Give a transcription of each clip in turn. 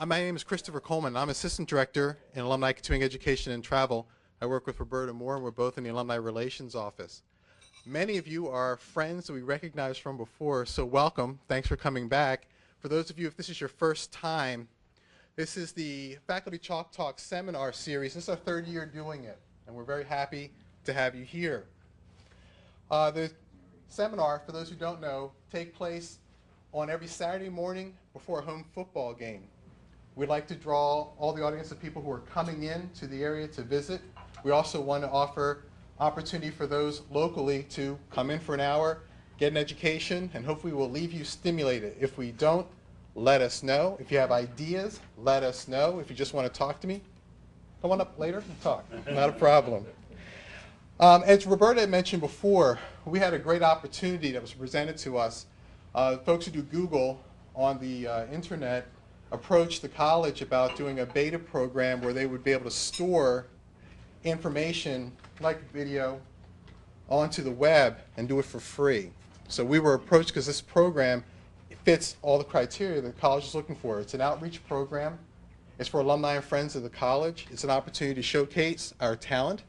My name is Christopher Coleman. I'm Assistant Director in Alumni Continuing Education and Travel. I work with Roberta Moore, and we're both in the Alumni Relations Office. Many of you are friends that we recognized from before, so welcome. Thanks for coming back. For those of you, if this is your first time, this is the Faculty Chalk Talk Seminar Series. This is our third year doing it, and we're very happy to have you here. The seminar, for those who don't know, takes place on every Saturday morning before a home football game. We'd like to draw all the audience of people who are coming in to the area to visit. We also want to offer opportunity for those locally to come in for an hour, get an education, and hopefully we'll leave you stimulated. If we don't, let us know. If you have ideas, let us know. If you just want to talk to me, come on up later and talk. Not a problem. As Roberta had mentioned before, we had a great opportunity that was presented to us. Folks who do Google on the internet approached the college about doing a beta program where they would be able to store information like video onto the web and do it for free. So we were approached because this program fits all the criteria that the college is looking for. It's an outreach program. It's for alumni and friends of the college. It's an opportunity to showcase our talent,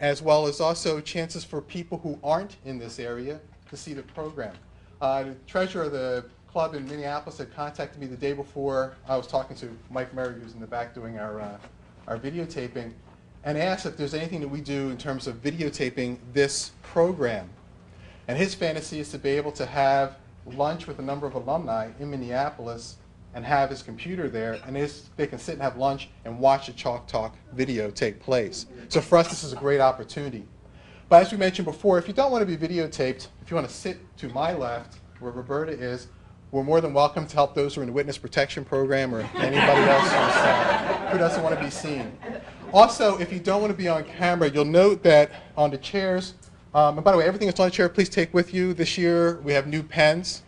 as well as also chances for people who aren't in this area to see the program. The treasurer of the club in Minneapolis had contacted me the day before. I was talking to Mike Murray, who's in the back doing our videotaping, and asked if there's anything that we do in terms of videotaping this program. And his fantasy is to be able to have lunch with a number of alumni in Minneapolis and have his computer there, and they can sit and have lunch and watch a Chalk Talk video take place. So for us, this is a great opportunity. But as we mentioned before, if you don't want to be videotaped, if you want to sit to my left, where Roberta is, we're more than welcome to help those who are in the witness protection program or anybody else who doesn't want to be seen. Also, if you don't want to be on camera, you'll note that on the chairs, and by the way, everything that's on the chair, please take with you. This year, we have new pens.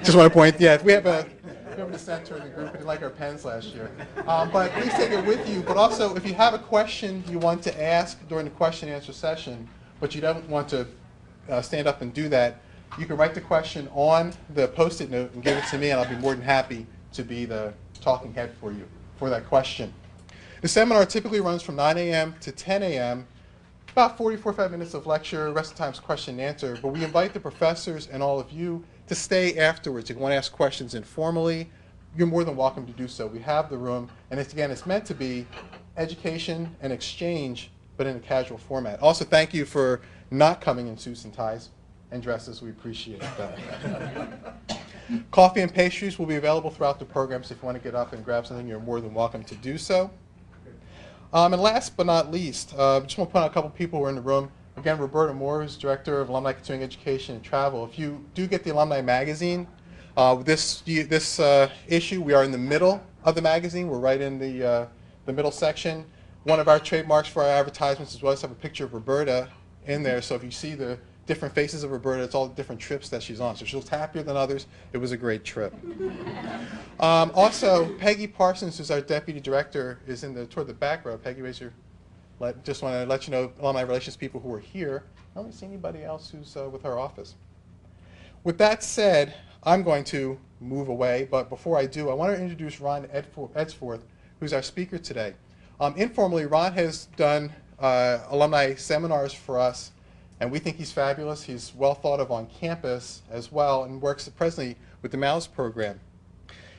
Just want to point, yeah, we have a dissenter in the group. We didn't like our pens last year. But please take it with you. But also, if you have a question you want to ask during the question and answer session, but you don't want to stand up and do that, you can write the question on the Post-it note and give it to me, and I'll be more than happy to be the talking head for you for that question. The seminar typically runs from 9 a.m. to 10 a.m., about 45 minutes of lecture, rest of the time's question and answer, but we invite the professors and all of you to stay afterwards. If you want to ask questions informally, you're more than welcome to do so. We have the room, and it's meant to be education and exchange, but in a casual format. Also, thank you for not coming in suits and ties and dresses. We appreciate that. Coffee and pastries will be available throughout the program, so if you want to get up and grab something, you're more than welcome to do so. And last but not least, I just want to point out a couple people who are in the room. Again, Roberta Moore, who's Director of Alumni Continuing Education and Travel. If you do get the Alumni Magazine, this issue, we are in the middle of the magazine. We're right in the middle section. One of our trademarks for our advertisements as well is to have a picture of Roberta in there. So if you see the different faces of Roberta, it's all the different trips that she's on. So she was happier than others. It was a great trip. Also, Peggy Parsons, who's our Deputy Director, is toward the back row. Peggy, just want to let you know, alumni relations people who are here. I don't see anybody else who's with her office. With that said, I'm going to move away, but before I do, I want to introduce Ron Edsforth, who's our speaker today. Informally, Ron has done alumni seminars for us, and we think he's fabulous. He's well thought of on campus as well and works presently with the MALS program.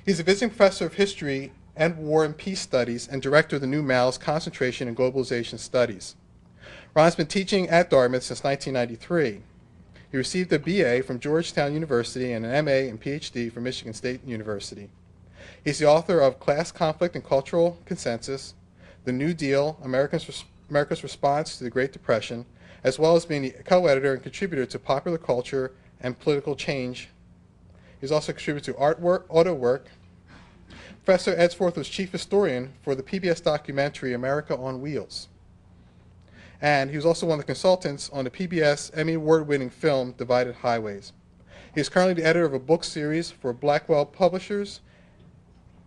He's a visiting professor of history and war and peace studies and director of the new MALS Concentration and Globalization Studies. Ron's been teaching at Dartmouth since 1993. He received a BA from Georgetown University and an MA and PhD from Michigan State University. He's the author of Class Conflict and Cultural Consensus, The New Deal, America's Response to the Great Depression, as well as being the co-editor and contributor to Popular Culture and Political Change. He's also contributed to artwork, auto work. Professor Edsforth was chief historian for the PBS documentary America on Wheels. And he was also one of the consultants on the PBS Emmy Award-winning film Divided Highways. He is currently the editor of a book series for Blackwell Publishers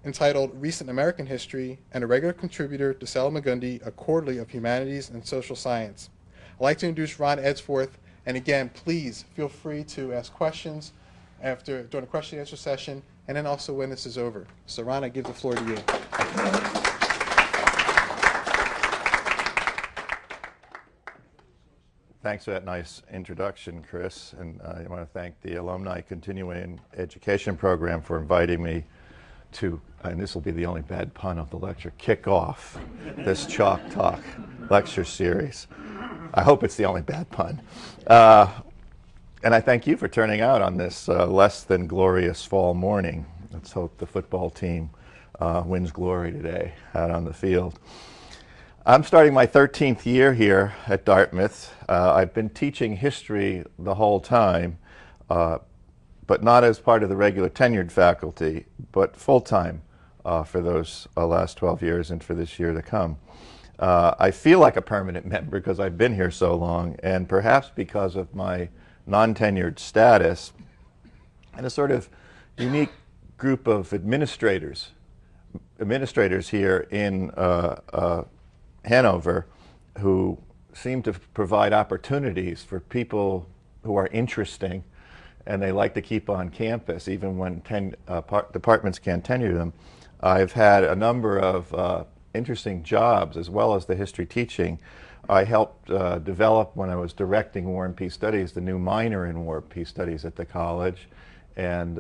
entitled Recent American History and a regular contributor to Salamagundi, a quarterly of humanities and social science. I'd like to introduce Ron Edsforth, and again, please feel free to ask questions during the question and answer session, and then also when this is over. So Ron, I give the floor to you. Thanks for that nice introduction, Chris. And I want to thank the Alumni Continuing Education Program for inviting me to, and this will be the only bad pun of the lecture, kick off this Chalk Talk lecture series. I hope it's the only bad pun. And I thank you for turning out on this less than glorious fall morning. Let's hope the football team wins glory today out on the field. I'm starting my 13th year here at Dartmouth. I've been teaching history the whole time, but not as part of the regular tenured faculty, but full-time for those last 12 years and for this year to come. I feel like a permanent member because I've been here so long, and perhaps because of my non-tenured status and a sort of unique group of administrators here in Hanover who seem to provide opportunities for people who are interesting and they like to keep on campus even when departments can't tenure them. I've had a number of interesting jobs as well as the history teaching. I helped develop, when I was directing War and Peace Studies, the new minor in War and Peace Studies at the college. And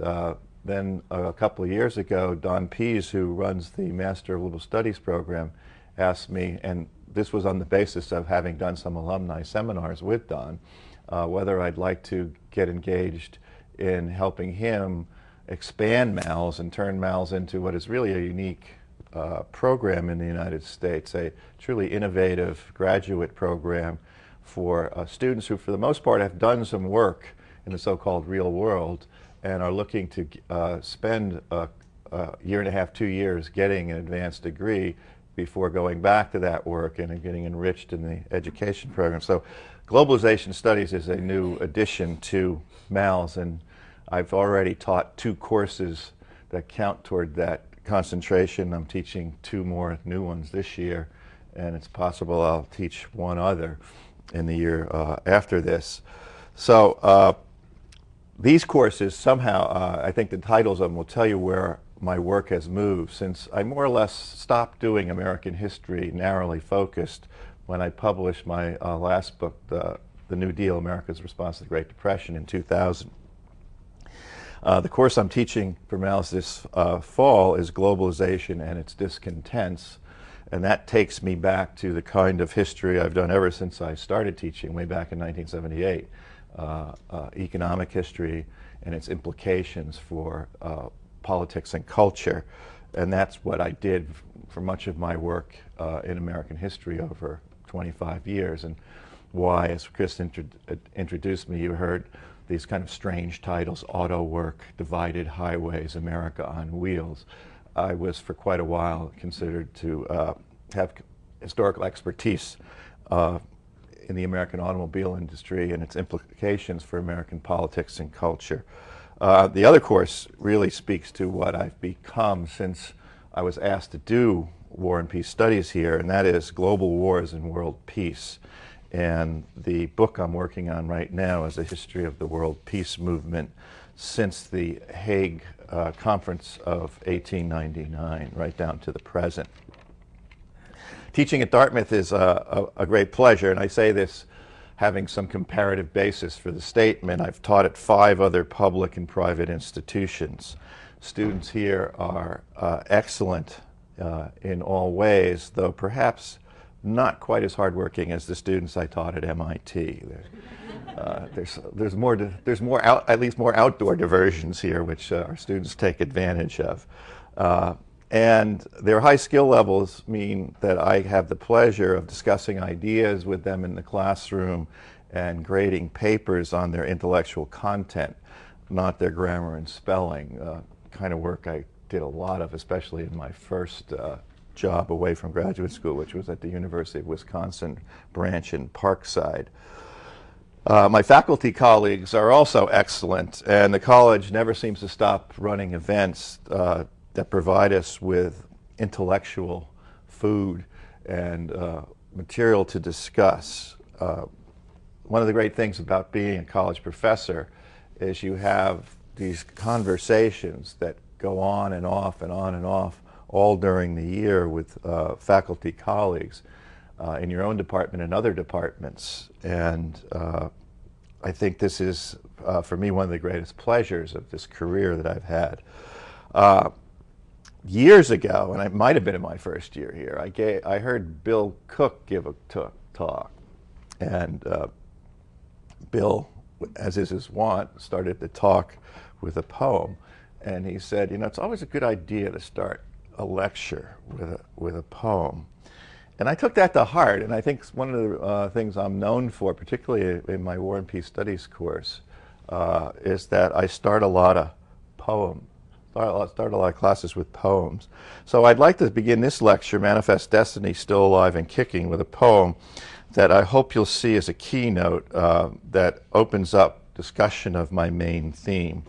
then a couple of years ago, Don Pease, who runs the Master of Liberal Studies program, asked me, and this was on the basis of having done some alumni seminars with Don, whether I'd like to get engaged in helping him expand MALS and turn MALS into what is really a unique program in the United States, a truly innovative graduate program for students who, for the most part, have done some work in the so-called real world and are looking to spend a year and a half, 2 years getting an advanced degree before going back to that work and getting enriched in the education program. So globalization studies is a new addition to MALS, and I've already taught 2 courses that count toward that concentration. I'm teaching 2 more new ones this year, and it's possible I'll teach 1 other in the year after this. So these courses somehow, I think the titles of them will tell you where my work has moved since I more or less stopped doing American history narrowly focused when I published my last book, The New Deal, America's Response to the Great Depression, in 2000. The course I'm teaching for MALS this fall is Globalization and Its Discontents, and that takes me back to the kind of history I've done ever since I started teaching way back in 1978, economic history and its implications for politics and culture. And that's what I did for much of my work in American history over 25 years, and why, as Chris introduced me, you heard these kind of strange titles: Auto Work, Divided Highways, America on Wheels. I was for quite a while considered to have historical expertise in the American automobile industry and its implications for American politics and culture. The other course really speaks to what I've become since I was asked to do War and Peace Studies here, and that is Global Wars and World Peace. And the book I'm working on right now is a history of the world peace movement since the Hague Conference of 1899, right down to the present. Teaching at Dartmouth is a great pleasure, and I say this having some comparative basis for the statement. I've taught at 5 other public and private institutions. Students here are excellent in all ways, though perhaps not quite as hardworking as the students I taught at MIT. There's at least more outdoor diversions here, which our students take advantage of. And their high skill levels mean that I have the pleasure of discussing ideas with them in the classroom and grading papers on their intellectual content, not their grammar and spelling. Kind of work I did a lot of, especially in my first job away from graduate school, which was at the University of Wisconsin branch in Parkside. My faculty colleagues are also excellent, and the college never seems to stop running events that provide us with intellectual food and material to discuss. One of the great things about being a college professor is you have these conversations that go on and off and on and off all during the year with faculty colleagues in your own department and other departments. And I think this is, for me, one of the greatest pleasures of this career that I've had. Years ago, and it might have been in my first year here, I heard Bill Cook give a talk. And Bill, as is his wont, started the talk with a poem. And he said, you know, it's always a good idea to start a lecture with a poem. And I took that to heart, and I think one of the things I'm known for, particularly in my War and Peace Studies course, is that I start a lot of poems. Start a lot of classes with poems. So I'd like to begin this lecture, Manifest Destiny, Still Alive and Kicking, with a poem that I hope you'll see as a keynote that opens up discussion of my main theme.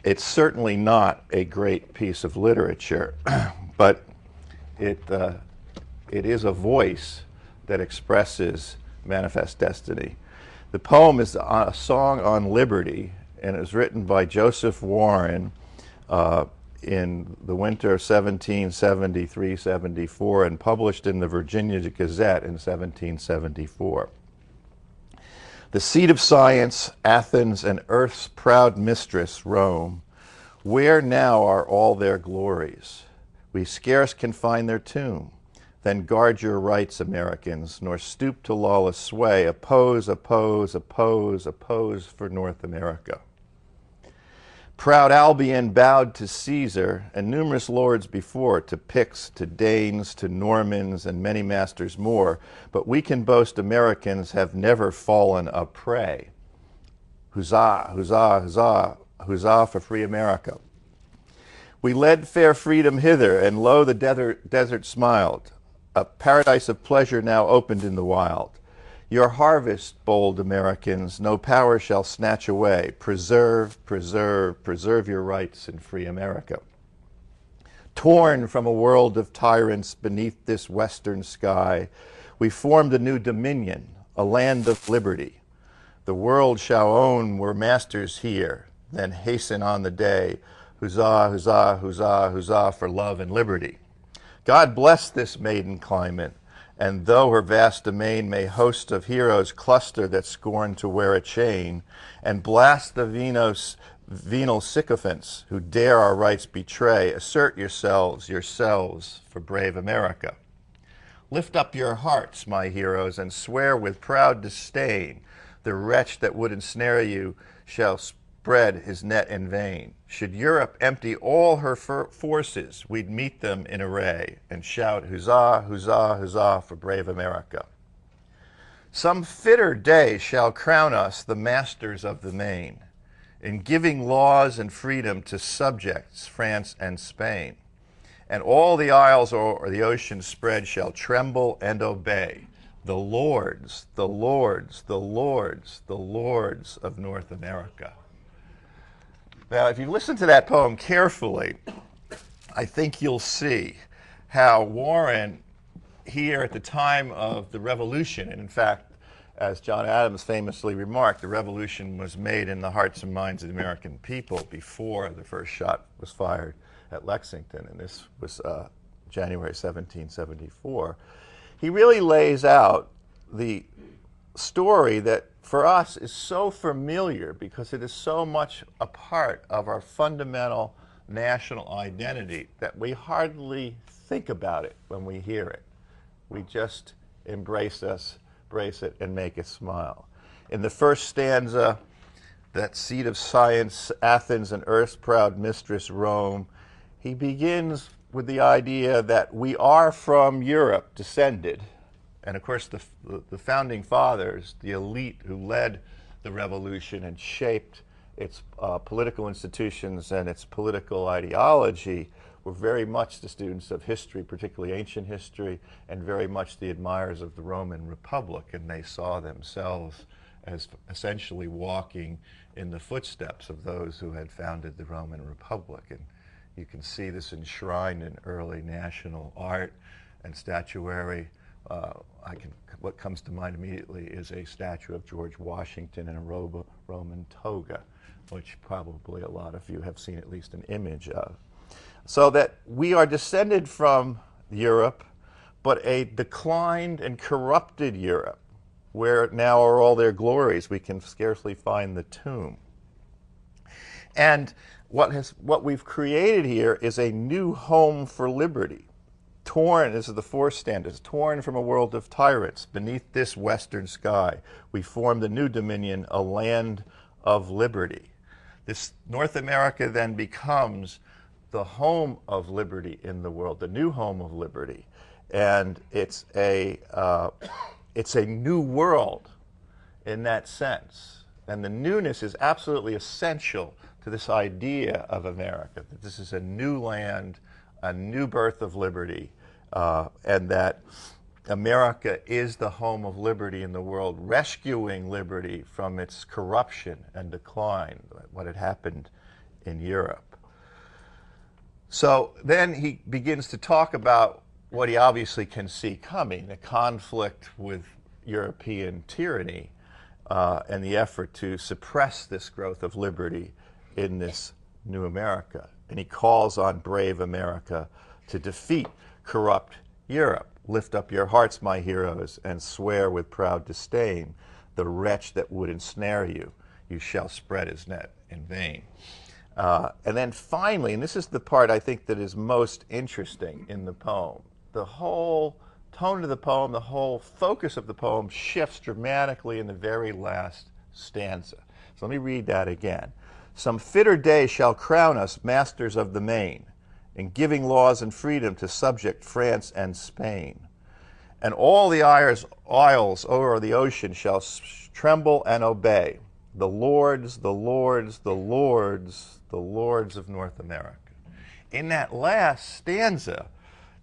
It's certainly not a great piece of literature, but it is a voice that expresses manifest destiny. The poem is a song on liberty, and it was written by Joseph Warren in the winter of 1773-74 and published in the Virginia Gazette in 1774. The seat of science, Athens, and earth's proud mistress, Rome, where now are all their glories? We scarce can find their tomb. Then guard your rights, Americans, nor stoop to lawless sway. Oppose, oppose, oppose, oppose for North America. Proud Albion bowed to Caesar, and numerous lords before, to Picts, to Danes, to Normans, and many masters more. But we can boast Americans have never fallen a prey. Huzzah, huzzah, huzzah, huzzah for free America. We led fair freedom hither, and lo, the desert smiled. A paradise of pleasure now opened in the wild. Your harvest, bold Americans, no power shall snatch away. Preserve, preserve, preserve your rights in free America. Torn from a world of tyrants beneath this western sky, we formed a new dominion, a land of liberty. The world shall own we're masters here, then hasten on the day. Huzzah, huzzah, huzzah, huzzah for love and liberty. God bless this maiden climate, and though her vast domain may host of heroes cluster that scorn to wear a chain, and blast the venal sycophants who dare our rights betray, assert yourselves for brave America. Lift up your hearts, my heroes, and swear with proud disdain, the wretch that would ensnare you shall spread his net in vain. Should Europe empty all her forces, we'd meet them in array and shout, huzzah, huzzah, huzzah for brave America. Some fitter day shall crown us the masters of the main, in giving laws and freedom to subjects, France and Spain. And all the isles o'er the ocean spread shall tremble and obey. The lords, the lords, the lords, the lords of North America. Now, if you listen to that poem carefully, I think you'll see how Warren, here at the time of the Revolution, and in fact, as John Adams famously remarked, the Revolution was made in the hearts and minds of the American people before the first shot was fired at Lexington, and this was January 1774. He really lays out the story that for us is so familiar because it is so much a part of our fundamental national identity that we hardly think about it when we hear it. We just embrace it and make us smile. In the first stanza, that seat of science, Athens, and earth's proud mistress, Rome, he begins with the idea that we are from Europe descended. And of course, the founding fathers, the elite who led the revolution and shaped its political institutions and its political ideology, were very much the students of history, particularly ancient history, and very much the admirers of the Roman Republic. And they saw themselves as essentially walking in the footsteps of those who had founded the Roman Republic. And you can see this enshrined in early national art and statuary. What comes to mind immediately is a statue of George Washington in a Roman toga, which probably a lot of you have seen at least an image of. So that we are descended from Europe, but a declined and corrupted Europe, where now are all their glories. We can scarcely find the tomb. And what we've created here is a new home for liberty. Torn, this is the fourth stanza, torn from a world of tyrants, beneath this western sky, we form the new dominion, a land of liberty. This North America then becomes the home of liberty in the world, the new home of liberty. And it's a new world in that sense. And the newness is absolutely essential to this idea of America, that this is a new land, a new birth of liberty, and that America is the home of liberty in the world, rescuing liberty from its corruption and decline, what had happened in Europe. So then he begins to talk about what he obviously can see coming, the conflict with European tyranny and the effort to suppress this growth of liberty in this new America. And he calls on brave America to defeat corrupt Europe. Lift up your hearts, my heroes, and swear with proud disdain, the wretch that would ensnare you, you shall spread his net in vain. And then finally, and this is the part I think that is most interesting in the poem, the whole tone of the poem, the whole focus of the poem shifts dramatically in the very last stanza. So let me read that again. Some fitter day shall crown us masters of the main, in giving laws and freedom to subject France and Spain. And all the isles o'er the ocean shall tremble and obey. The lords, the lords, the lords, the lords of North America. In that last stanza,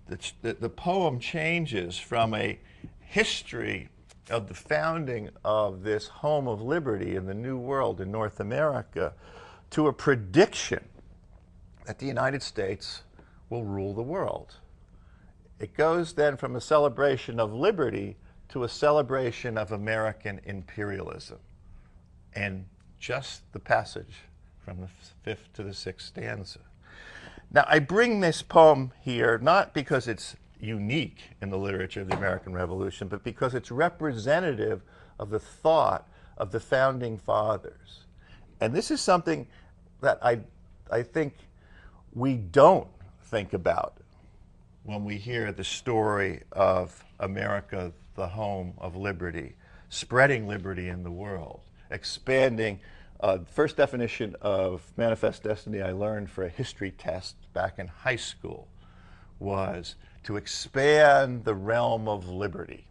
the poem changes from a history of the founding of this home of liberty in the New World in North America to a prediction that the United States will rule the world. It goes then from a celebration of liberty to a celebration of American imperialism. And just the passage from the fifth to the sixth stanza. Now, I bring this poem here not because it's unique in the literature of the American Revolution, but because it's representative of the thought of the Founding Fathers. And this is something that I think we don't think about when we hear the story of America, the home of liberty, spreading liberty in the world, expanding. First definition of manifest destiny I learned for a history test back in high school was to expand the realm of liberty.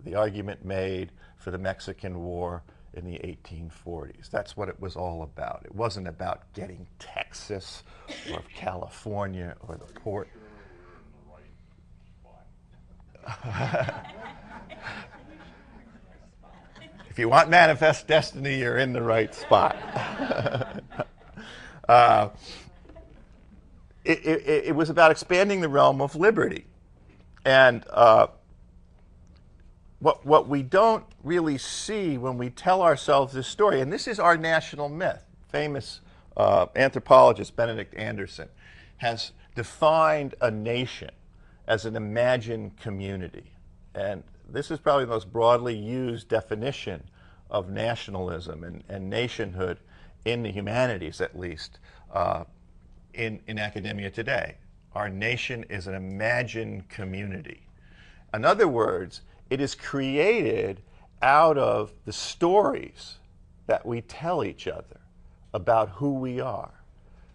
The argument made for the Mexican War in the 1840s. That's what it was all about. It wasn't about getting Texas or California or the port. If you want manifest destiny, you're in the right spot. It was about expanding the realm of liberty. And what we don't really see when we tell ourselves this story, and this is our national myth, famous anthropologist Benedict Anderson has defined a nation as an imagined community. And this is probably the most broadly used definition of nationalism and nationhood in the humanities, at least, in academia today. Our nation is an imagined community. In other words, it is created out of the stories that we tell each other about who we are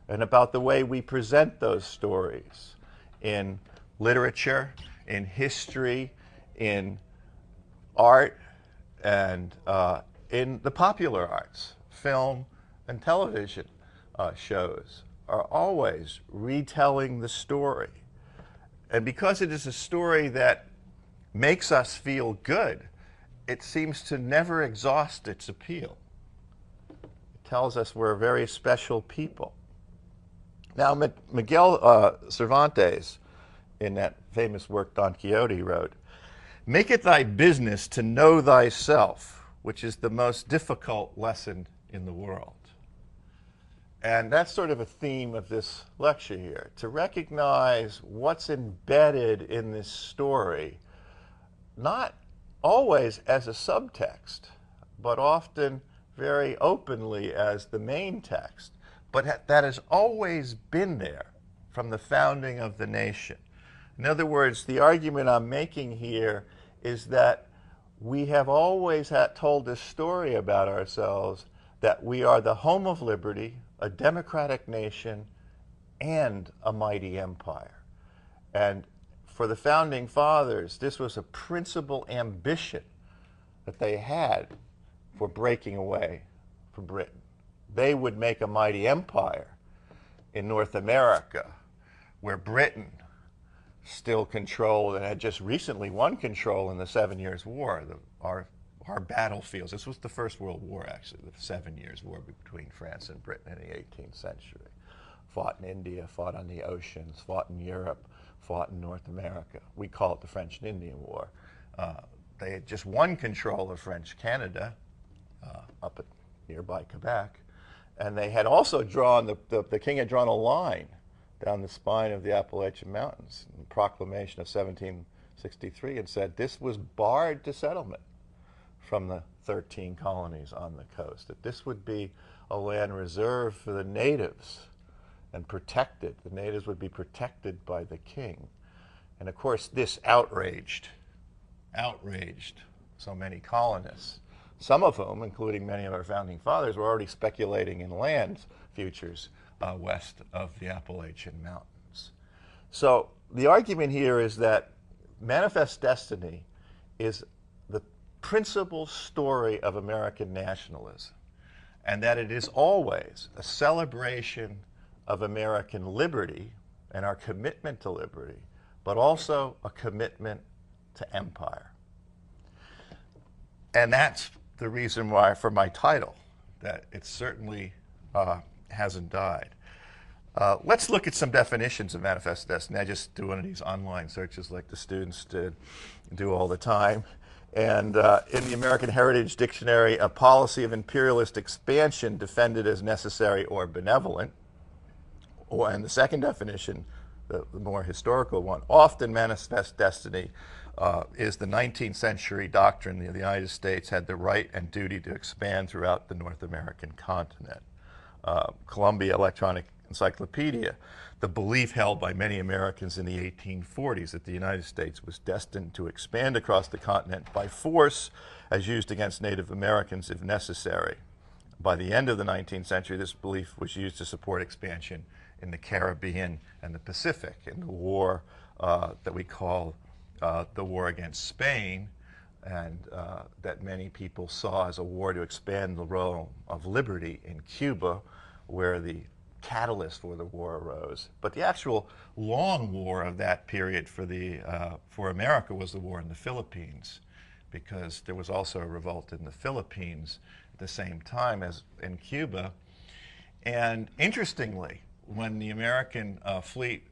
and about the way we present those stories in literature, in history, in art, and in the popular arts. Film and television shows are always retelling the story. And because it is a story that makes us feel good, it seems to never exhaust its appeal. It tells us we're a very special people. Now, Miguel Cervantes, in that famous work Don Quixote wrote, "Make it thy business to know thyself, which is the most difficult lesson in the world." And that's sort of a theme of this lecture here, to recognize what's embedded in this story, not always as a subtext, but often very openly as the main text, but that has always been there from the founding of the nation. In other words, the argument I'm making here is that we have always told this story about ourselves, that we are the home of liberty, a democratic nation, and a mighty empire. And for the founding fathers, this was a principal ambition that they had for breaking away from Britain. They would make a mighty empire in North America, where Britain still controlled and had just recently won control in the 7 Years' War, our battlefields. This was the First World War, actually, the 7 Years' War between France and Britain in the 18th century. Fought in India, fought on the oceans, fought in Europe, fought in North America. We call it the French and Indian War. They had just won control of French Canada up at nearby Quebec, and they had also drawn, the king had drawn a line down the spine of the Appalachian Mountains in the proclamation of 1763 and said this was barred to settlement from the 13 colonies on the coast, that this would be a land reserved for the natives and protected. The natives would be protected by the king. And of course, this outraged so many colonists, some of whom, including many of our founding fathers, were already speculating in land futures west of the Appalachian Mountains. So the argument here is that Manifest Destiny is the principal story of American nationalism, and that it is always a celebration of American liberty and our commitment to liberty, but also a commitment to empire. And that's the reason why, for my title, that it certainly hasn't died. Let's look at some definitions of Manifest Destiny. I just do one of these online searches like the students do all the time. And in the American Heritage Dictionary, a policy of imperialist expansion defended as necessary or benevolent. And the second definition, the more historical one, often Manifest Destiny is the 19th century doctrine that the United States had the right and duty to expand throughout the North American continent. Columbia Electronic Encyclopedia, the belief held by many Americans in the 1840s that the United States was destined to expand across the continent by force as used against Native Americans if necessary. By the end of the 19th century, this belief was used to support expansion in the Caribbean and the Pacific in the war that we call the war against Spain, and that many people saw as a war to expand the realm of liberty in Cuba, where the catalyst for the war arose. But the actual long war of that period for America was the war in the Philippines, because there was also a revolt in the Philippines at the same time as in Cuba. And interestingly, when the American fleet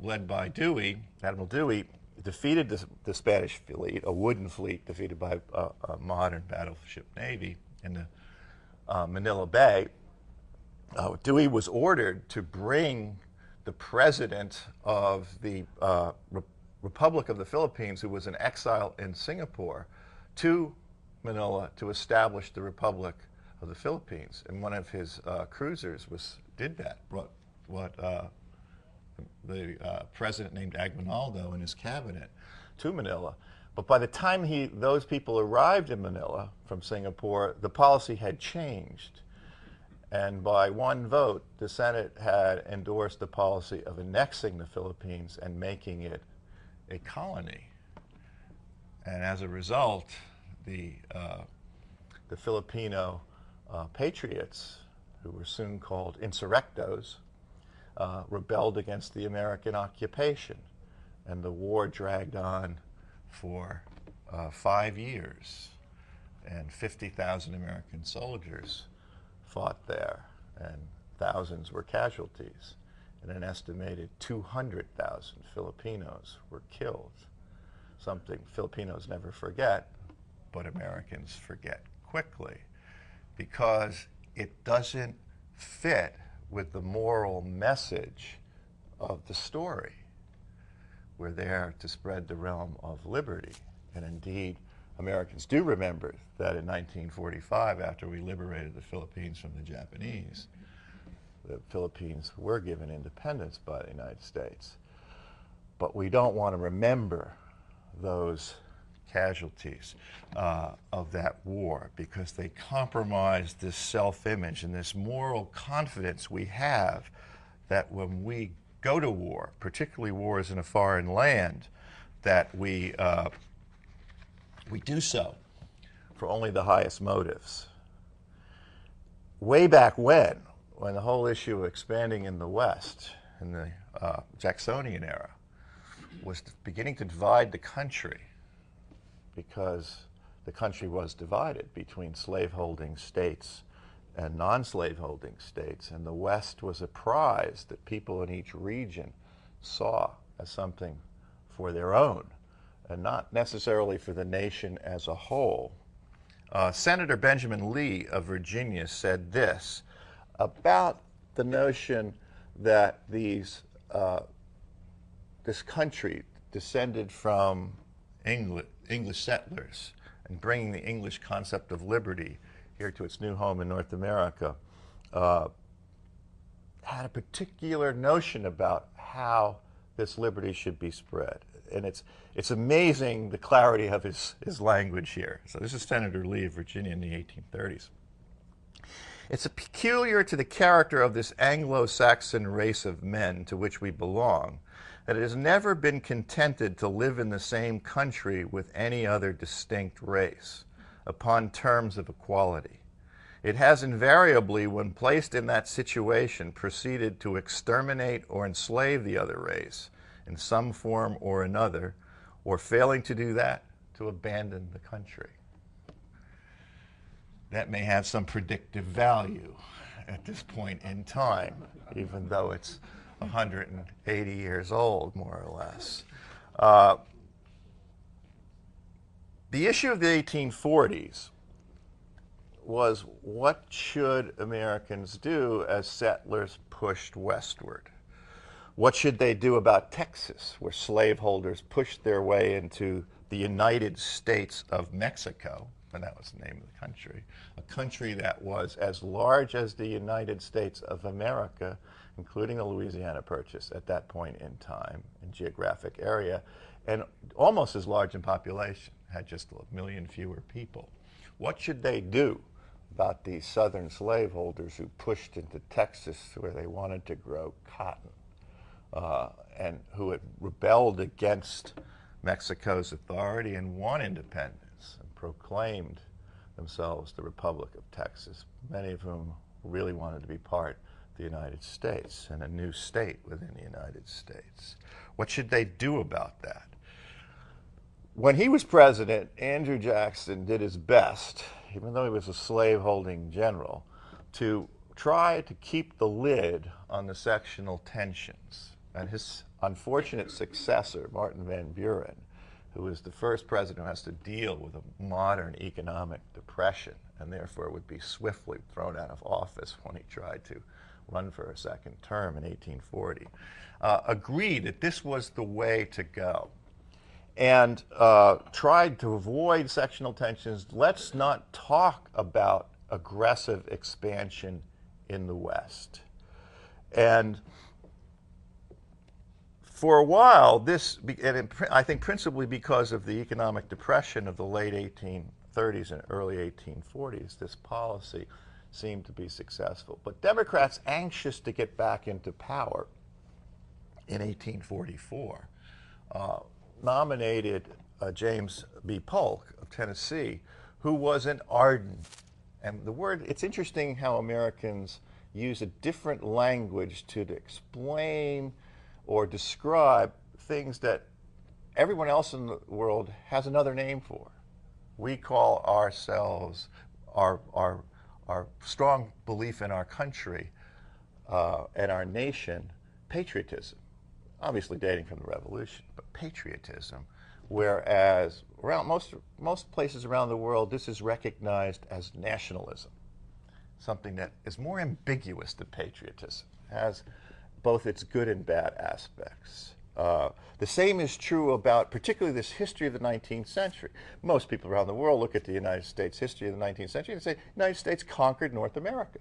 led by Dewey, Admiral Dewey, defeated the Spanish fleet, a wooden fleet defeated by a modern battleship navy in the Manila Bay, Dewey was ordered to bring the president of the Republic of the Philippines, who was in exile in Singapore, to Manila to establish the Republic of the Philippines. And one of his cruisers did that, brought the president named Aguinaldo and his cabinet to Manila. But by the time those people arrived in Manila from Singapore, the policy had changed. And by one vote, the Senate had endorsed the policy of annexing the Philippines and making it a colony. And as a result, the Filipino patriots, who were soon called insurrectos, rebelled against the American occupation. And the war dragged on for 5 years. And 50,000 American soldiers fought there, and thousands were casualties, and an estimated 200,000 Filipinos were killed. Something Filipinos never forget, but Americans forget quickly, because it doesn't fit with the moral message of the story. We're there to spread the realm of liberty. And indeed, Americans do remember that in 1945, after we liberated the Philippines from the Japanese, the Philippines were given independence by the United States. But we don't want to remember those casualties of that war, because they compromise this self-image and this moral confidence we have that when we go to war, particularly wars in a foreign land, that we do so for only the highest motives. Way back when the whole issue of expanding in the West, in the Jacksonian era, was beginning to divide the country, because the country was divided between slaveholding states and non-slaveholding states, and the West was a prize that people in each region saw as something for their own, and not necessarily for the nation as a whole. Senator Benjamin Lee of Virginia said this about the notion that this country descended from English settlers, and bringing the English concept of liberty here to its new home in North America, had a particular notion about how this liberty should be spread. And it's amazing the clarity of his language here. So this is Senator Lee of Virginia in the 1830s. It's peculiar to the character of this Anglo-Saxon race of men to which we belong that it has never been contented to live in the same country with any other distinct race, upon terms of equality. It has invariably, when placed in that situation, proceeded to exterminate or enslave the other race in some form or another, or failing to do that, to abandon the country. That may have some predictive value at this point in time, even though it's 180 years old, more or less. The issue of the 1840s was, what should Americans do as settlers pushed westward? What should they do about Texas, where slaveholders pushed their way into the United States of Mexico, and that was the name of the country that was as large as the United States of America, including the Louisiana Purchase at that point in time in geographic area, and almost as large in population, had just 1 million fewer people. What should they do about these southern slaveholders who pushed into Texas where they wanted to grow cotton, and who had rebelled against Mexico's authority and won independence and proclaimed themselves the Republic of Texas, many of whom really wanted to be part of the United States and a new state within the United States? What should they do about that? When he was president, Andrew Jackson did his best, even though he was a slave-holding general, to try to keep the lid on the sectional tensions. And his unfortunate successor, Martin Van Buren, who was the first president who has to deal with a modern economic depression and therefore would be swiftly thrown out of office when he tried to run for a second term in 1840, agreed that this was the way to go, and tried to avoid sectional tensions. Let's not talk about aggressive expansion in the West. And for a while, I think principally because of the economic depression of the late 1830s and early 1840s, this policy seemed to be successful. But Democrats, anxious to get back into power in 1844, nominated James B. Polk of Tennessee, who was an ardent, and it's interesting how Americans use a different language to explain or describe things that everyone else in the world has another name for. We call ourselves, our strong belief in our country and our nation, patriotism, obviously dating from the Revolution, but patriotism, whereas around most places around the world, this is recognized as nationalism. something that is more ambiguous than patriotism, has both its good and bad aspects. The same is true about particularly this history of the 19th century. Most people around the world look at the United States history of the 19th century and say, the United States conquered North America.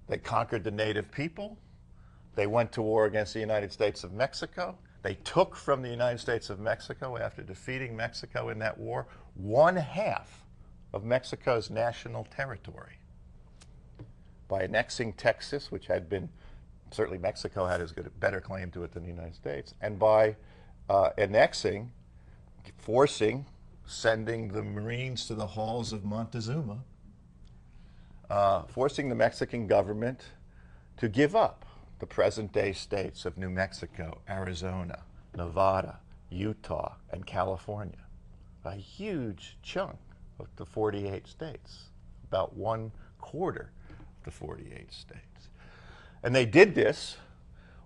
They conquered the native people. They went to war against the United States of Mexico. They took from the United States of Mexico, after defeating Mexico in that war, 1/2 of Mexico's national territory. By annexing Texas, which had been, certainly Mexico had as good a better claim to it than the United States, and by annexing, forcing, sending the Marines to the halls of Montezuma, forcing the Mexican government to give up the present-day states of New Mexico, Arizona, Nevada, Utah, and California. A huge chunk of the 48 states, about 1/4 of the 48 states. And they did this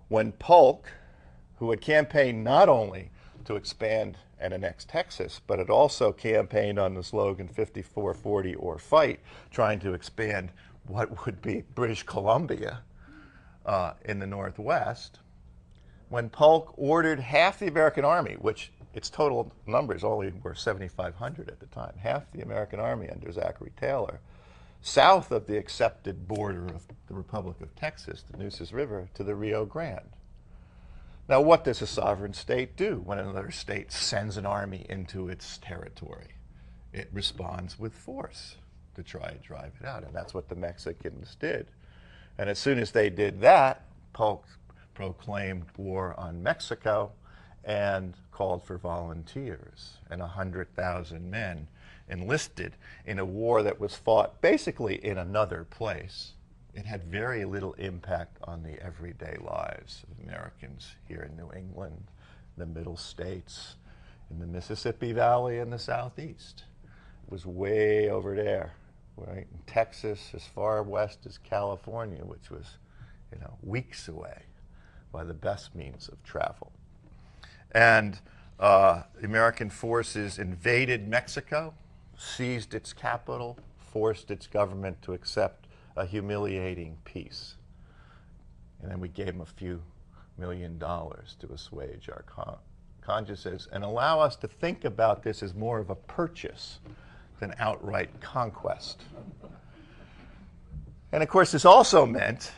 when Polk, who had campaigned not only to expand and annex Texas, but had also campaigned on the slogan 54-40 or fight, trying to expand what would be British Columbia in the Northwest, when Polk ordered half the American Army, which its total numbers only were 7,500 at the time, half the American Army under Zachary Taylor, south of the accepted border of the Republic of Texas, the Nueces River, to the Rio Grande. Now, what does a sovereign state do when another state sends an army into its territory? It responds with force to try and drive it out, and that's what the Mexicans did. And as soon as they did that, Polk proclaimed war on Mexico and called for volunteers, and 100,000 men enlisted in a war that was fought basically in another place. It had very little impact on the everyday lives of Americans here in New England, the Middle States, in the Mississippi Valley, and the Southeast. It was way over there, right? In Texas, as far west as California, which was, weeks away by the best means of travel. And the American forces invaded Mexico, seized its capital, forced its government to accept a humiliating peace. And then we gave them a few $1 million to assuage our consciences and allow us to think about this as more of a purchase than outright conquest. And of course, this also meant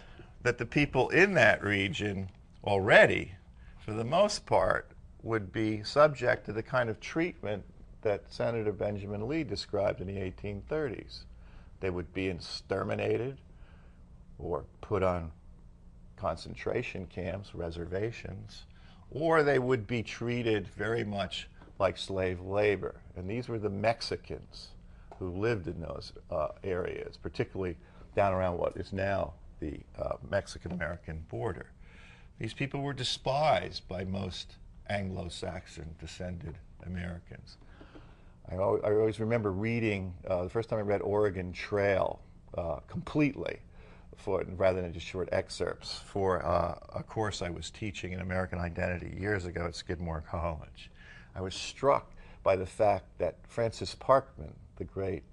that the people in that region already, for the most part, would be subject to the kind of treatment that Senator Benjamin Lee described in the 1830s. They would be exterminated or put on concentration camps, reservations, or they would be treated very much like slave labor. And these were the Mexicans who lived in those areas, particularly down around what is now the Mexican-American border. These people were despised by most Anglo-Saxon descended Americans. I always remember reading, the first time I read Oregon Trail completely, rather than just short excerpts, for a course I was teaching in American Identity years ago at Skidmore College. I was struck by the fact that Francis Parkman, the great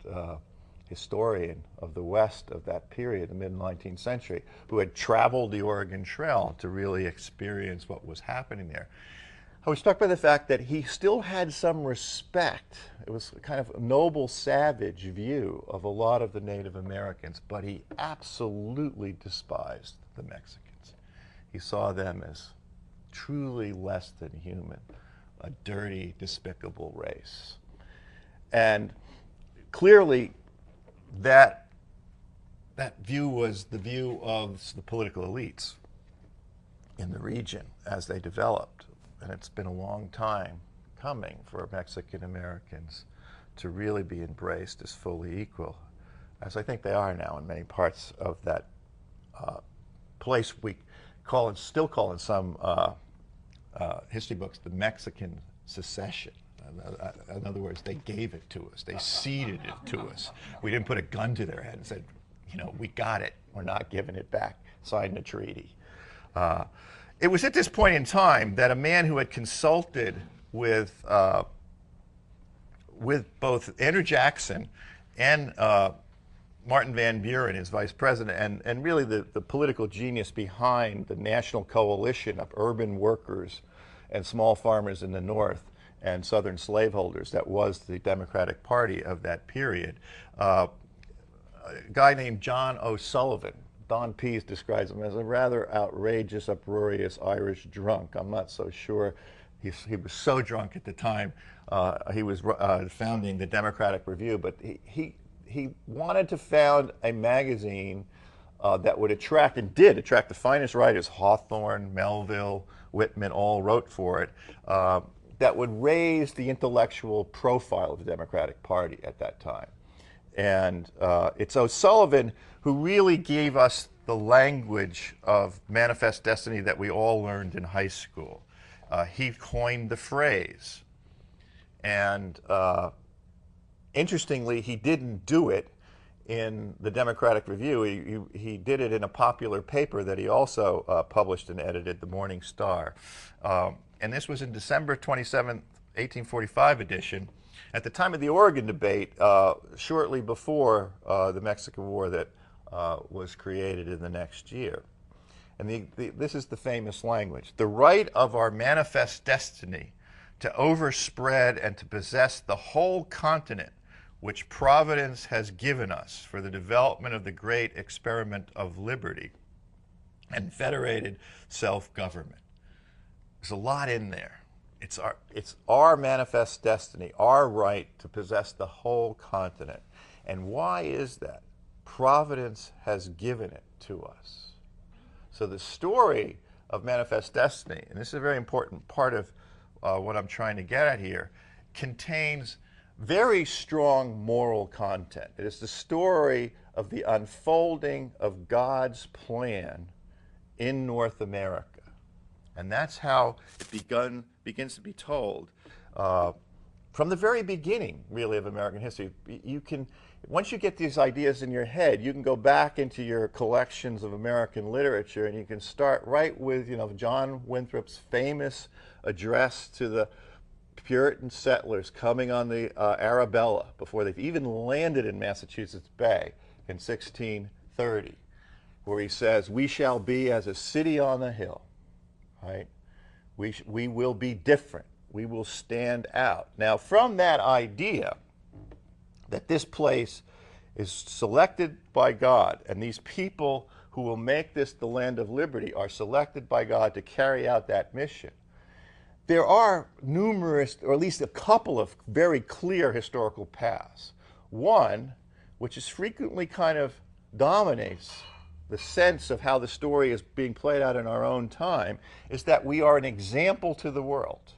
historian of the West of that period, the mid-19th century, who had traveled the Oregon Trail to really experience what was happening there, I was struck by the fact that he still had some respect. It was a kind of noble, savage view of a lot of the Native Americans, but he absolutely despised the Mexicans. He saw them as truly less than human, a dirty, despicable race. And clearly, that view was the view of the political elites in the region as they developed. And it's been a long time coming for Mexican Americans to really be embraced as fully equal, as I think they are now in many parts of that place we still call in some history books the Mexican secession. In other words, they gave it to us. They ceded it to us. We didn't put a gun to their head and said, we got it. We're not giving it back. Sign the treaty. It was at this point in time that a man who had consulted with both Andrew Jackson and Martin Van Buren is vice president, and really the political genius behind the national coalition of urban workers and small farmers in the North and Southern slaveholders that was the Democratic Party of that period. A guy named John O'Sullivan, Don Pease describes him as a rather outrageous, uproarious Irish drunk. I'm not so sure. He was so drunk at the time. He was founding the Democratic Review, but he wanted to found a magazine that would attract, and did attract, the finest writers. Hawthorne, Melville, Whitman all wrote for it, that would raise the intellectual profile of the Democratic Party at that time. And it's O'Sullivan who really gave us the language of manifest destiny that we all learned in high school. He coined the phrase. And interestingly, he didn't do it in the Democratic Review. He did it in a popular paper that he also published and edited, the Morning Star. And this was in December 27th, 1845 edition, at the time of the Oregon debate, shortly before the Mexican War that was created in the next year. And this is the famous language: "The right of our manifest destiny to overspread and to possess the whole continent which Providence has given us for the development of the great experiment of liberty and federated self-government." There's a lot in there. It's our manifest destiny, our right to possess the whole continent. And why is that? Providence has given it to us. So the story of manifest destiny, and this is a very important part of what I'm trying to get at here, contains very strong moral content. It is the story of the unfolding of God's plan in North America. And that's how it begins to be told from the very beginning, really, of American history. Once you get these ideas in your head, you can go back into your collections of American literature, and you can start right with, John Winthrop's famous address to the Puritan settlers coming on the Arabella before they've even landed in Massachusetts Bay in 1630, where he says, "We shall be as a city on the hill." Right? We will be different. We will stand out. Now, from that idea that this place is selected by God, and these people who will make this the land of liberty are selected by God to carry out that mission, there are numerous, or at least a couple of very clear historical paths. One, which is frequently kind of dominates the sense of how the story is being played out in our own time, is that we are an example to the world.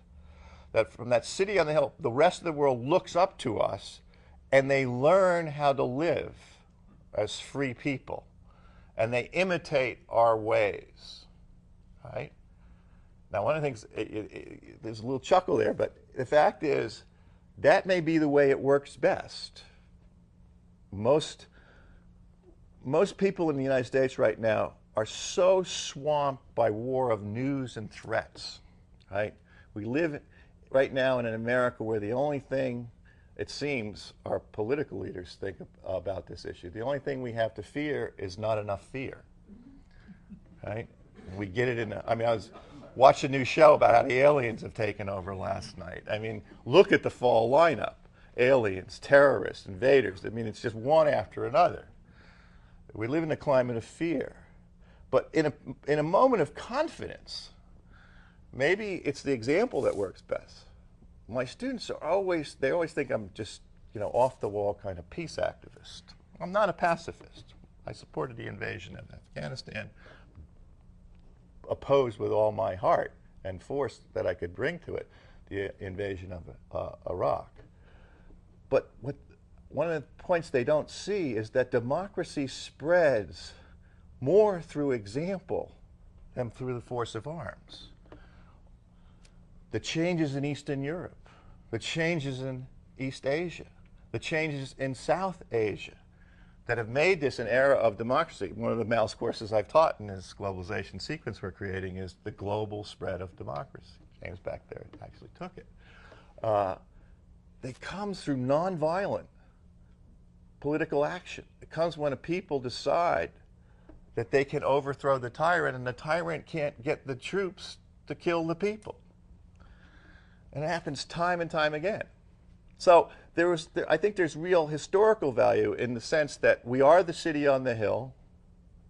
That from that city on the hill, the rest of the world looks up to us, and they learn how to live as free people, and they imitate our ways. Right? Now, one of the things, there's a little chuckle there, but the fact is, that may be the way it works best. Most people in the United States right now are so swamped by war of news and threats, right? We live right now in an America where the only thing, it seems, our political leaders think about this issue, the only thing we have to fear is not enough fear, right? We get it in, I was watching a new show about how the aliens have taken over last night. Look at the fall lineup. Aliens, terrorists, invaders. It's just one after another. We live in a climate of fear. But in a moment of confidence, maybe it's the example that works best. My students they always think I'm just, off the wall kind of peace activist. I'm not a pacifist. I supported the invasion of Afghanistan, opposed with all my heart and force that I could bring to it the invasion of Iraq. But one of the points they don't see is that democracy spreads more through example than through the force of arms. The changes in Eastern Europe, the changes in East Asia, the changes in South Asia that have made this an era of democracy. One of the mouse courses I've taught in this globalization sequence we're creating is the global spread of democracy. James back there actually took it. They come through nonviolent political action. It comes when a people decide that they can overthrow the tyrant, and the tyrant can't get the troops to kill the people. And it happens time and time again. So I think there's real historical value in the sense that we are the city on the hill,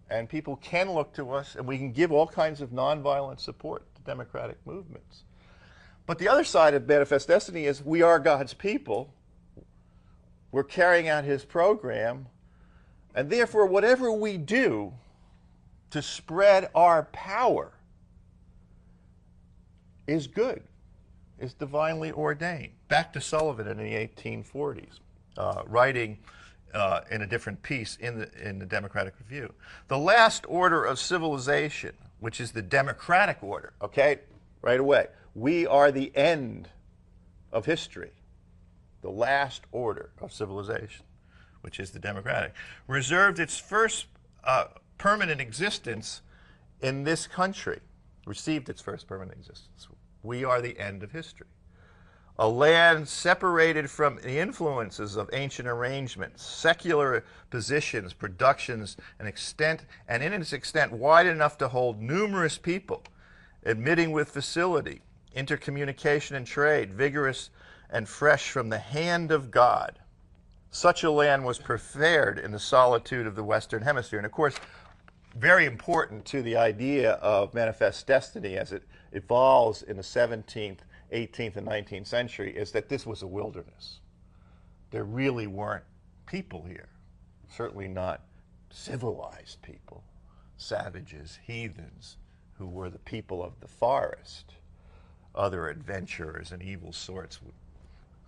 and people can look to us, and we can give all kinds of nonviolent support to democratic movements. But the other side of Manifest Destiny is we are God's people. We're carrying out his program, and therefore whatever we do to spread our power is good, is divinely ordained. Back to Sullivan in the 1840s, writing in a different piece in the Democratic Review. The last order of civilization, which is the democratic order, okay, right away. We are the end of history. The last order of civilization, which is the democratic, reserved its first permanent existence in this country, received its first permanent existence. We are the end of history. A land separated from the influences of ancient arrangements, secular positions, productions, and in its extent wide enough to hold numerous people, admitting with facility, intercommunication and trade, vigorous and fresh from the hand of God. Such a land was prepared in the solitude of the Western Hemisphere. And of course, very important to the idea of Manifest Destiny as it evolves in the 17th, 18th, and 19th century is that this was a wilderness. There really weren't people here, certainly not civilized people, savages, heathens, who were the people of the forest. Other adventurers and evil sorts would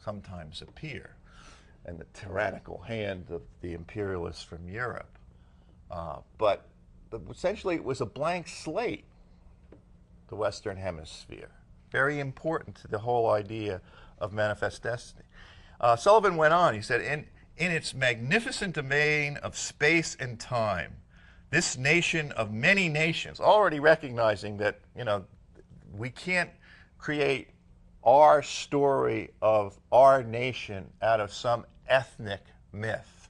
sometimes appear, and the tyrannical hand of the imperialists from Europe. But essentially it was a blank slate, the Western Hemisphere. Very important to the whole idea of Manifest Destiny. Sullivan went on, he said, in its magnificent domain of space and time, this nation of many nations, already recognizing that, we can't create our story of our nation out of some ethnic myth.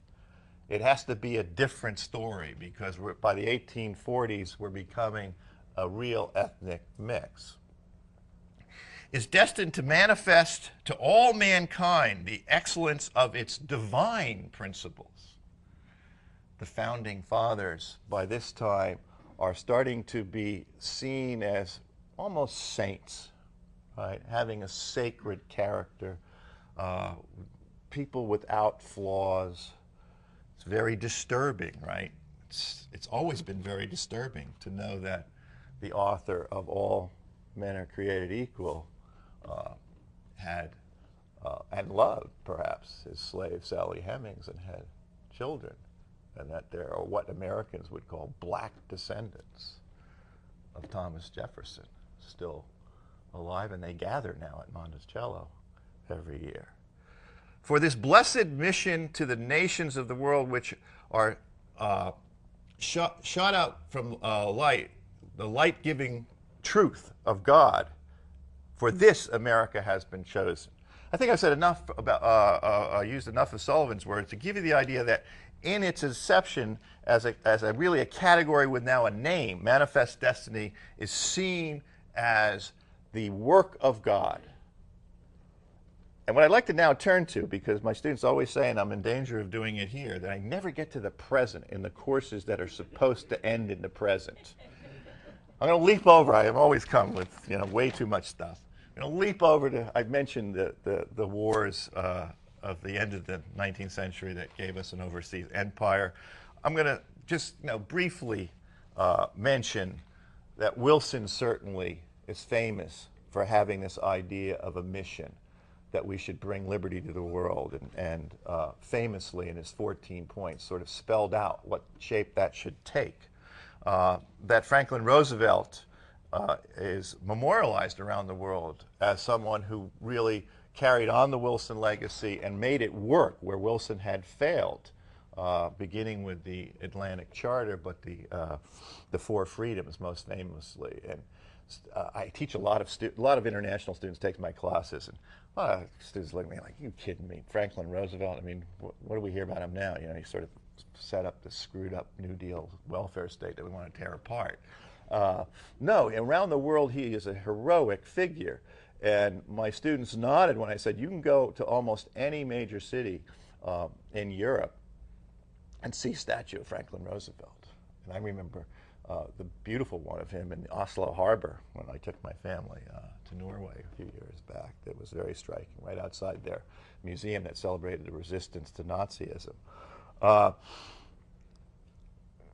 It has to be a different story because by the 1840s we're becoming a real ethnic mix. Is destined to manifest to all mankind the excellence of its divine principles. The founding fathers by this time are starting to be seen as almost saints, right? Having a sacred character, people without flaws. It's very disturbing, right? It's always been very disturbing to know that the author of All Men Are Created Equal had and loved, perhaps, his slave Sally Hemings and had children, and that there are what Americans would call black descendants of Thomas Jefferson still alive, and they gather now at Monticello every year. For this blessed mission to the nations of the world which are shot out from light, the light-giving truth of God, for this America has been chosen. I think I've said enough about, used enough of Sullivan's words to give you the idea that in its inception as a really a category with now a name, Manifest Destiny is seen as the work of God. And what I'd like to now turn to, because my students always say, and I'm in danger of doing it here, that I never get to the present in the courses that are supposed to end in the present. I'm going to leap over. I have always come with way too much stuff. I'm going to leap over to, I've mentioned the wars of the end of the 19th century that gave us an overseas empire. I'm going to just briefly mention that Wilson certainly is famous for having this idea of a mission, that we should bring liberty to the world, and famously in his 14 points sort of spelled out what shape that should take. That Franklin Roosevelt is memorialized around the world as someone who really carried on the Wilson legacy and made it work where Wilson had failed, beginning with the Atlantic Charter, but the Four Freedoms most famously. And I teach a lot of international students take my classes, and a lot of students look at me like, "You kidding me? Franklin Roosevelt? I mean, what do we hear about him now? You know, he sort of set up this screwed up New Deal welfare state that we want to tear apart." No, around the world he is a heroic figure, and my students nodded when I said, "You can go to almost any major city in Europe and see a statue of Franklin Roosevelt." And I remember the beautiful one of him in the Oslo harbor when I took my family to Norway a few years back. That was very striking, right outside their museum that celebrated the resistance to Nazism.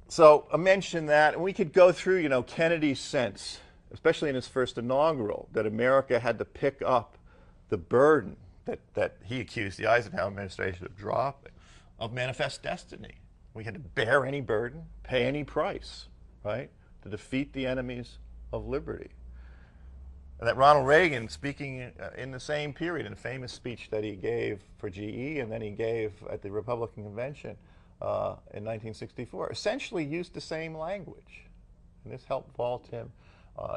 So I mentioned that, and we could go through, you know, Kennedy's sense, especially in his first inaugural, that America had to pick up the burden that he accused the Eisenhower administration of dropping, of manifest destiny. We had to bear any burden, pay any price, right, to defeat the enemies of liberty. And that Ronald Reagan, speaking in the same period, in a famous speech that he gave for GE and then he gave at the Republican Convention in 1964, essentially used the same language. And this helped vault him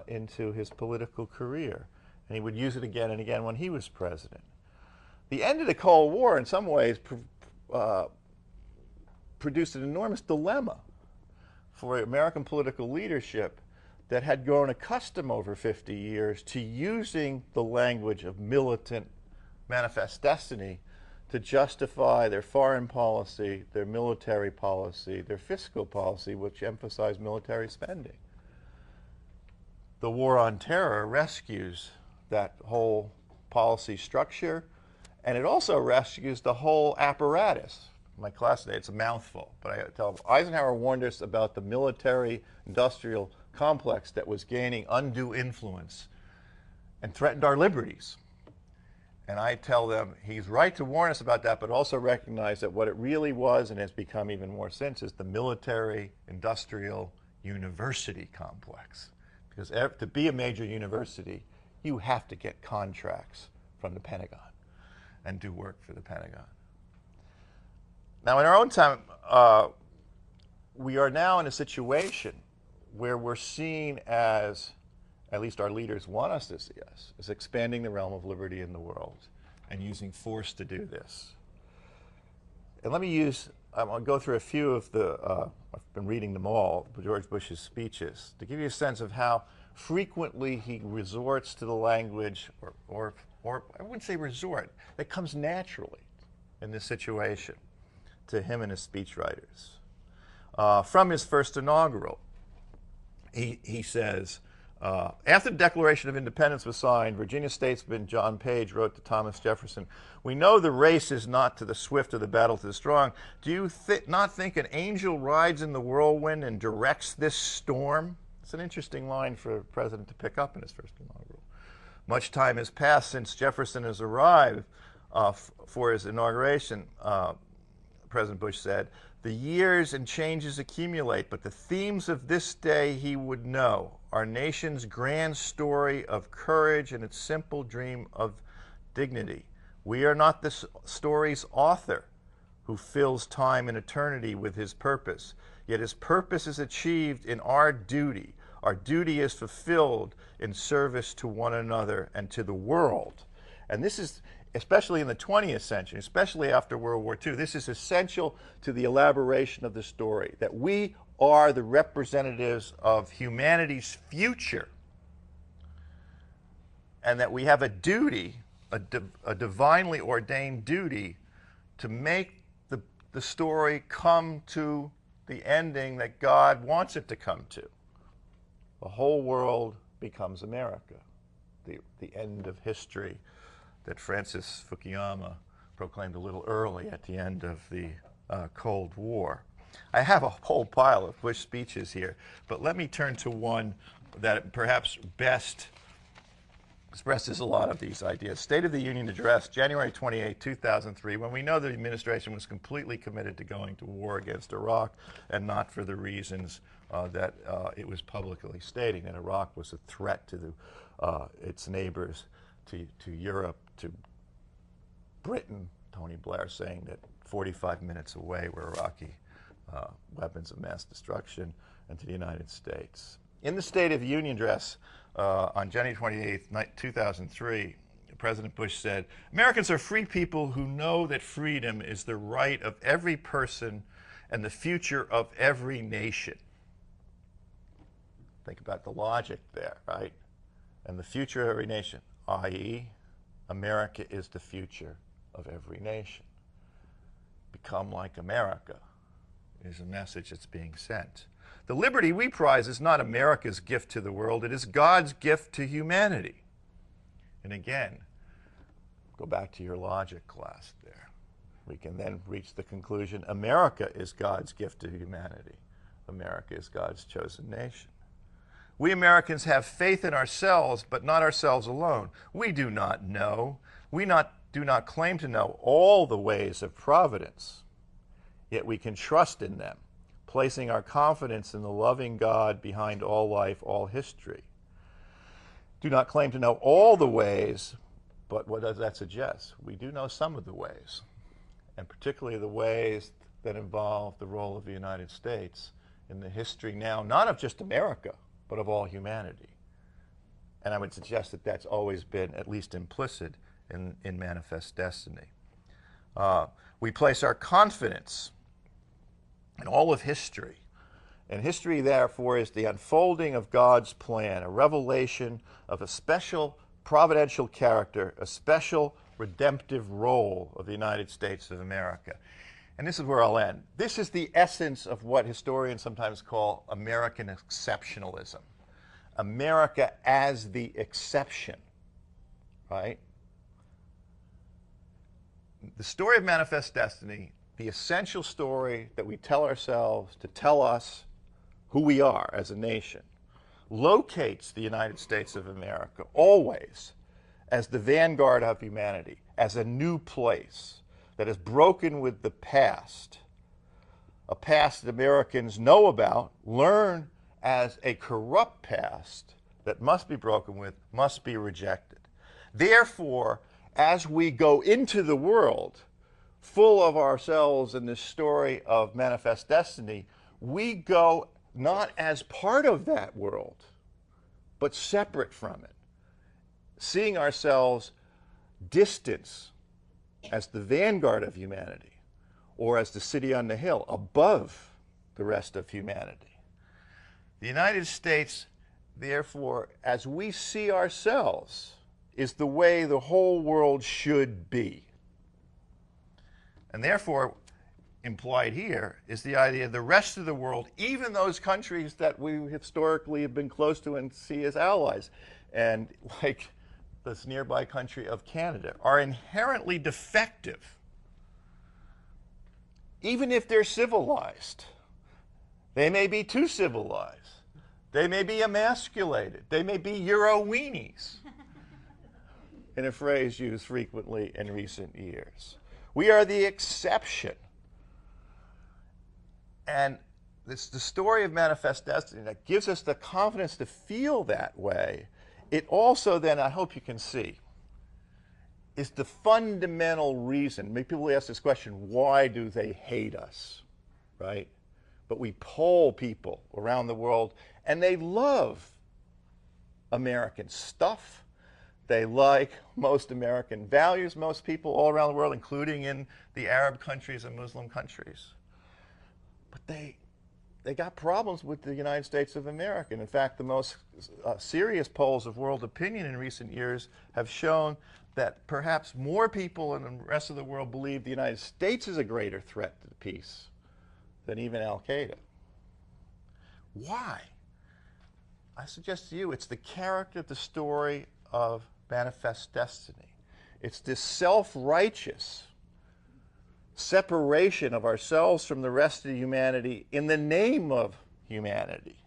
into his political career. And he would use it again and again when he was president. The end of the Cold War, in some ways, produced an enormous dilemma for American political leadership that had grown accustomed over 50 years to using the language of militant manifest destiny to justify their foreign policy, their military policy, their fiscal policy, which emphasized military spending. The war on terror rescues that whole policy structure, and it also rescues the whole apparatus. In my class today, it's a mouthful, but I tell them, Eisenhower warned us about the military-industrial complex that was gaining undue influence and threatened our liberties. And I tell them he's right to warn us about that, but also recognize that what it really was, and has become even more since, is the military-industrial university complex. Because to be a major university, you have to get contracts from the Pentagon and do work for the Pentagon. Now, in our own time, we are now in a situation where we're seen as, at least our leaders want us to see us, as expanding the realm of liberty in the world and using force to do this. And let me use, I'm going to go through a few of the, I've been reading them all, George Bush's speeches, to give you a sense of how frequently he resorts to the language, or I wouldn't say resort, that comes naturally in this situation to him and his speechwriters. From his first inaugural, he says, after the Declaration of Independence was signed, Virginia statesman John Page wrote to Thomas Jefferson, "We know the race is not to the swift or the battle to the strong. Do you not think an angel rides in the whirlwind and directs this storm?" It's an interesting line for a president to pick up in his first inaugural. Much time has passed since Jefferson has arrived for his inauguration, President Bush said. "The years and changes accumulate, but the themes of this day he would know. Our nation's grand story of courage and its simple dream of dignity. We are not the story's author who fills time and eternity with his purpose. Yet his purpose is achieved in our duty. Our duty is fulfilled in service to one another and to the world." And this is, especially in the 20th century, especially after World War II, this is essential to the elaboration of the story, that we are the representatives of humanity's future, and that we have a duty, a divinely ordained duty, to make the story come to the ending that God wants it to come to. The whole world becomes America, the end of history that Francis Fukuyama proclaimed a little early at the end of the Cold War. I have a whole pile of Bush speeches here, but let me turn to one that perhaps best expresses a lot of these ideas. State of the Union Address, January 28, 2003, when we know the administration was completely committed to going to war against Iraq, and not for the reasons that it was publicly stating, that Iraq was a threat to its neighbors, to Europe, to Britain. Tony Blair saying that 45 minutes away were Iraqi weapons of mass destruction, and to the United States. In the State of the Union address on January 28th, 2003, President Bush said, "Americans are free people who know that freedom is the right of every person and the future of every nation." Think about the logic there, right? And the future of every nation, i.e., America is the future of every nation. Become like America is a message that's being sent. The liberty we prize is not America's gift to the world, it is God's gift to humanity. And again, go back to your logic class there. We can then reach the conclusion America is God's gift to humanity. America is God's chosen nation. We Americans have faith in ourselves, but not ourselves alone. We do not know. We do not claim to know all the ways of providence, yet we can trust in them, placing our confidence in the loving God behind all life, all history. Do not claim to know all the ways, but what does that suggest? We do know some of the ways, and particularly the ways that involve the role of the United States in the history now, not of just America, but of all humanity. And I would suggest that that's always been at least implicit in Manifest Destiny. We place our confidence in all of history. And history, therefore, is the unfolding of God's plan, a revelation of a special providential character, a special redemptive role of the United States of America. And this is where I'll end. This is the essence of what historians sometimes call American exceptionalism. America as the exception, right? The story of Manifest Destiny, the essential story that we tell ourselves to tell us who we are as a nation, locates the United States of America always as the vanguard of humanity, as a new place that is broken with the past, a past that Americans know about, learn as a corrupt past that must be broken with, must be rejected. Therefore, as we go into the world full of ourselves in this story of Manifest Destiny, we go not as part of that world, but separate from it, seeing ourselves distance as the vanguard of humanity, or as the city on the hill above the rest of humanity. The United States, therefore, as we see ourselves, is the way the whole world should be. And therefore, implied here is the idea the rest of the world, even those countries that we historically have been close to and see as allies, and like this nearby country of Canada, are inherently defective. Even if they're civilized, they may be too civilized. They may be emasculated. They may be Euro-weenies, in a phrase used frequently in recent years. We are the exception. And it's the story of Manifest Destiny that gives us the confidence to feel that way. It also then, I hope you can see, is the fundamental reason. Many people ask this question, why do they hate us, right? But we poll people around the world, and they love American stuff. They like most American values, most people all around the world, including in the Arab countries and Muslim countries. But they got problems with the United States of America. And in fact, the most serious polls of world opinion in recent years have shown that perhaps more people in the rest of the world believe the United States is a greater threat to peace than even Al-Qaeda. Why? I suggest to you it's the character, the story of Manifest Destiny. It's this self-righteous separation of ourselves from the rest of humanity in the name of humanity.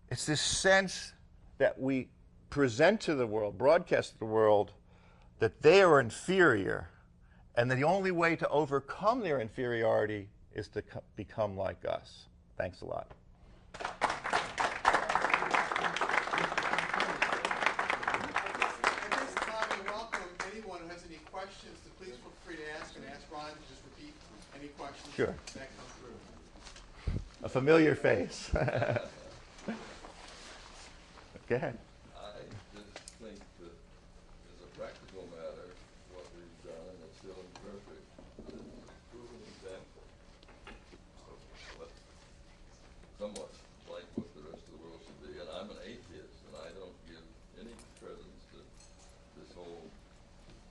It's this sense that we present to the world, broadcast to the world, that they are inferior, and that the only way to overcome their inferiority is to become like us. Thanks a lot. Questions, so please feel free to ask, and ask Ron to just repeat any questions Sure. that come through. A familiar face. Go ahead. I just think that as a practical matter, what we've done, and it's still imperfect, but it's a proven example of what somewhat like what the rest of the world should be. And I'm an atheist, and I don't give any credence to this whole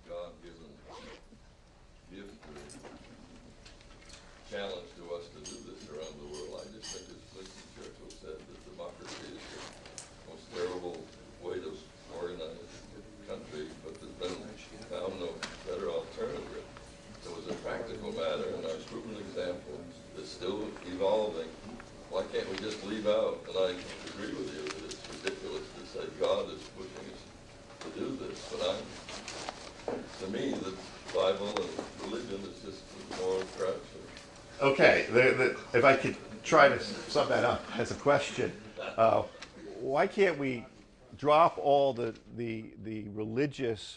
God-given gift or challenge to us to do this around the world. I just think, as Winston Churchill said, that democracy is the most terrible way to organize a country, but there's been found no better alternative. So as a practical matter, and our proven example is still evolving, why can't we just leave out, and I agree with you that it's ridiculous to say God is pushing us to do this, but to me, the Bible and religion is just a moral correction. Okay, if I could try to sum that up as a question, why can't we drop all the religious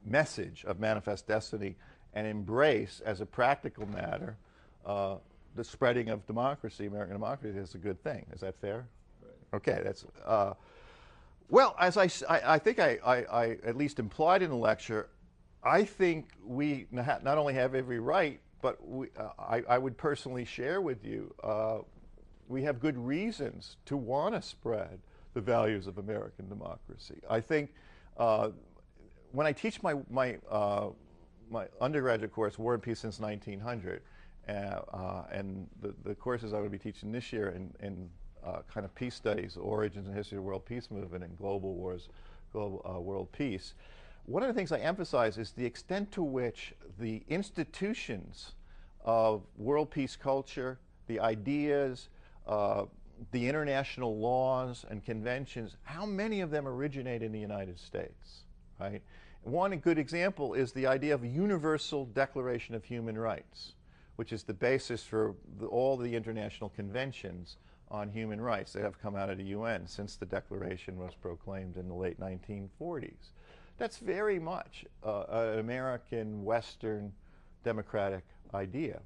message of Manifest Destiny and embrace, as a practical matter, the spreading of democracy, American democracy, is a good thing? Is that fair? Right. Okay, that's well, as I think I at least implied in the lecture, I think we not only have every right, but I would personally share with you, we have good reasons to want to spread the values of American democracy. I think when I teach my undergraduate course, War and Peace Since 1900, and the courses I'm going to be teaching this year in kind of peace studies, origins and history of the world peace movement and global wars, world peace, one of the things I emphasize is the extent to which the institutions of world peace culture, the ideas, the international laws and conventions, how many of them originate in the United States, right? One good example is the idea of a universal Declaration of Human Rights, which is the basis for all the international conventions on human rights that have come out of the UN since the Declaration was proclaimed in the late 1940s. That's very much an American, Western, democratic idea.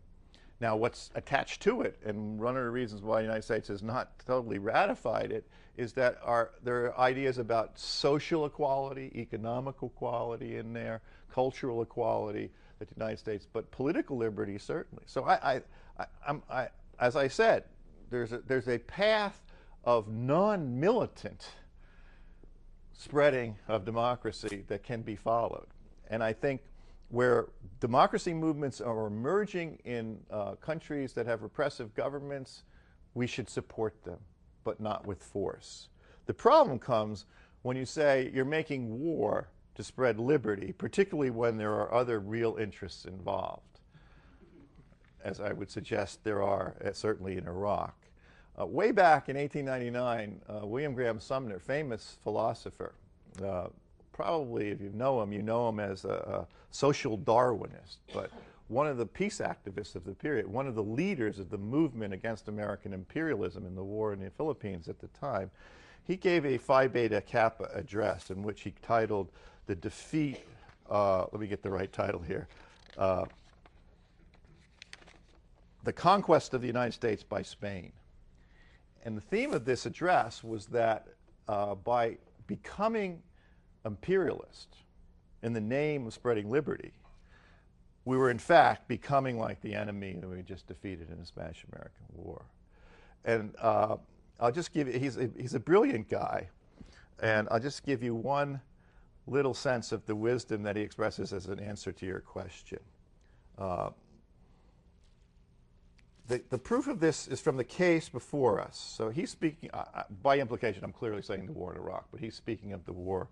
Now, what's attached to it, and one of the reasons why the United States has not totally ratified it, is that there are ideas about social equality, economic equality in there, cultural equality that the United States, but political liberty certainly. So as I said, there's a path of non-militant spreading of democracy that can be followed. And I think where democracy movements are emerging in countries that have repressive governments, we should support them, but not with force. The problem comes when you say you're making war to spread liberty, particularly when there are other real interests involved, as I would suggest there are, certainly in Iraq. Way back in 1899, William Graham Sumner, famous philosopher, probably if you know him as a social Darwinist, but one of the peace activists of the period, one of the leaders of the movement against American imperialism in the war in the Philippines at the time, he gave a Phi Beta Kappa address in which he titled The Defeat, let me get the right title here, The Conquest of the United States by Spain. And the theme of this address was that by becoming imperialist in the name of spreading liberty, we were in fact becoming like the enemy that we just defeated in the Spanish-American War. And I'll just give you, he's a brilliant guy, and I'll just give you one little sense of the wisdom that he expresses as an answer to your question. The proof of this is from the case before us. So he's speaking, by implication, I'm clearly saying the war in Iraq, but he's speaking of the war